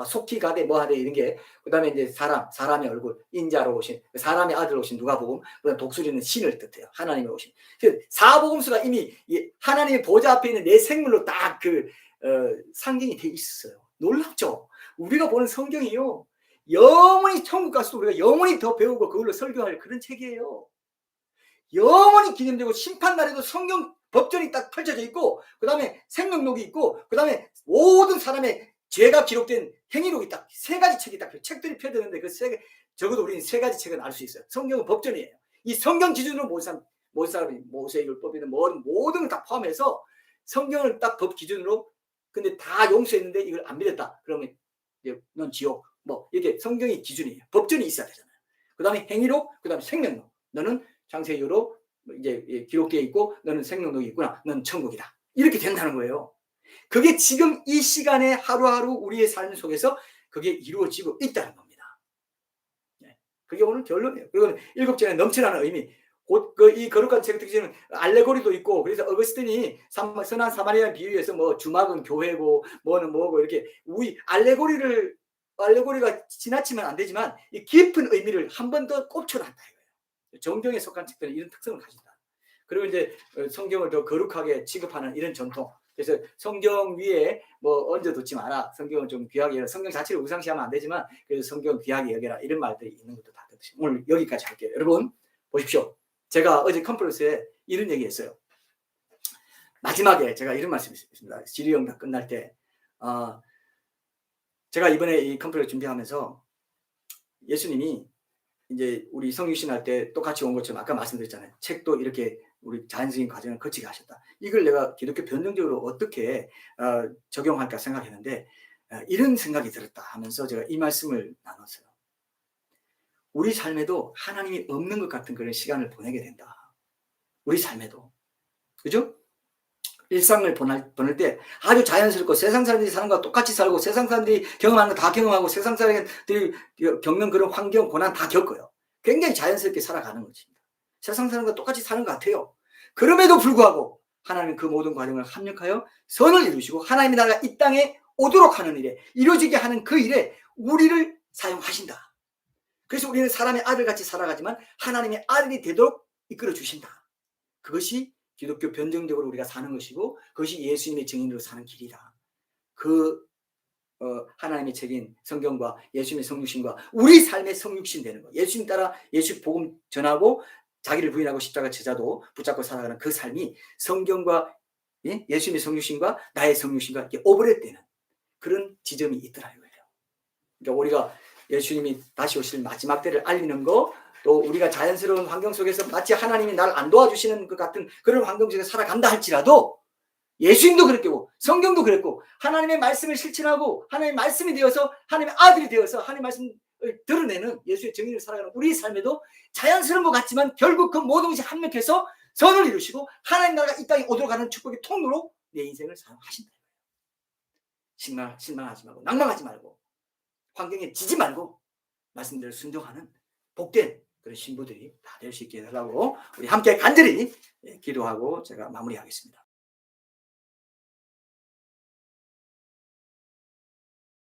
속히 가되 뭐 하되 이런 게, 그 다음에 이제 사람의 얼굴, 인자로 오신, 사람의 아들 오신 누가복음, 그 다음 독수리는 신을 뜻해요. 하나님이 오신. 사복음서가 이미 하나님의 보좌 앞에 있는 4생물로 딱 상징이 돼 있어요. 놀랍죠? 우리가 보는 성경이요. 영원히 천국 가서도 우리가 영원히 더 배우고 그걸로 설교할 그런 책이에요. 영원히 기념되고 심판날에도 성경 법전이 딱 펼쳐져 있고 그 다음에 생명록이 있고 그 다음에 모든 사람의 죄가 기록된 행위록이 딱 3가지 책이 딱 책들이 펴드는데 적어도 우리는 3가지 책은 알 수 있어요. 성경은 법전이에요. 이 성경 기준으로 모든 사람이 모세율법이든 모든 걸 다 포함해서 성경을 딱 법 기준으로 근데 다 용서했는데 이걸 안 믿었다. 그러면 넌 지옥 뭐 이렇게 성경이 기준이에요. 법전이 있어야 되잖아요. 그 다음에 행위록, 그 다음에 생명록. 너는 창세기로 이제 기록되어 있고 너는 생명록이 있구나. 너는 천국이다. 이렇게 된다는 거예요. 그게 지금 이 시간에 하루하루 우리의 삶 속에서 그게 이루어지고 있다는 겁니다. 그게 오늘 결론이에요. 그리고 7절에 넘쳐나는 의미. 곧 이 거룩한 책 특징은 알레고리도 있고 그래서 어거스틴이 선한 사마리아 비유에서 뭐 주막은 교회고 뭐는 뭐고 이렇게 알레고리가 지나치면 안 되지만 이 깊은 의미를 한 번 더 꼽쳐놨다 이거예요. 정경에 속한 책들은 이런 특성을 가진다. 그리고 이제 성경을 더 거룩하게 취급하는 이런 전통. 그래서 성경 위에 뭐 얹어두지 마라. 성경은 좀 귀하게 여겨라. 성경 자체를 우상시하면 안 되지만 그래서 성경 귀하게 여겨라. 이런 말들이 있는 것도 다 그렇듯이. 오늘 여기까지 할게요. 여러분 보십시오. 제가 어제 컨퍼런스에 이런 얘기했어요. 마지막에 제가 이런 말씀했습니다. 질의응답 다 끝날 때 제가 이번에 이 컨퍼런스 준비하면서 예수님이 이제 우리 성유신 할 때 똑같이 온 것처럼 아까 말씀드렸잖아요. 책도 이렇게 우리 자연적인 과정을 거치게 하셨다. 이걸 내가 기독교 변증적으로 어떻게 적용할까 생각했는데 이런 생각이 들었다 하면서 제가 이 말씀을 나눴어요. 우리 삶에도 하나님이 없는 것 같은 그런 시간을 보내게 된다. 우리 삶에도. 그죠? 일상을 보낼 때 아주 자연스럽고 세상 사람들이 사는 것과 똑같이 살고 세상 사람들이 경험하는 거 다 경험하고 세상 사람들이 겪는 그런 환경, 고난 다 겪어요. 굉장히 자연스럽게 살아가는 것입니다. 세상 사는 것 똑같이 사는 것 같아요. 그럼에도 불구하고 하나님은 그 모든 과정을 합력하여 선을 이루시고 하나님의 나라가 이 땅에 오도록 하는 일에 이루어지게 하는 그 일에 우리를 사용하신다. 그래서 우리는 사람의 아들같이 살아가지만 하나님의 아들이 되도록 이끌어 주신다. 그것이 기독교 변증적으로 우리가 사는 것이고 그것이 예수님의 증인으로 사는 길이다. 그 하나님의 책인 성경과 예수님의 성육신과 우리 삶의 성육신 되는 거. 예수님 따라 예수 복음 전하고 자기를 부인하고 십자가 제자도 붙잡고 살아가는 그 삶이 성경과 예수님의 성육신과 나의 성육신과 이렇게 오버랩되는 그런 지점이 있더라 이거예요. 그러니까 우리가 예수님이 다시 오실 마지막 때를 알리는 거, 또 우리가 자연스러운 환경 속에서 마치 하나님이 날 안 도와주시는 것 같은 그런 환경 속에서 살아간다 할지라도 예수님도 그랬고 성경도 그랬고 하나님의 말씀을 실천하고 하나님의 말씀이 되어서 하나님의 아들이 되어서 하나님의 말씀을 드러내는 예수의 증인을 살아가는 우리 삶에도 자연스러운 것 같지만 결국 그 모든 것이 합력해서 선을 이루시고 하나님 나라가 이 땅에 오도록 하는 축복의 통로로 내 인생을 사용하신다. 실망하지 말고 낭망하지 말고 환경에 지지 말고 말씀대로 순종하는 복된 그런 신부들이 다 될 수 있게 해달라고 우리 함께 간절히 기도하고 제가 마무리하겠습니다.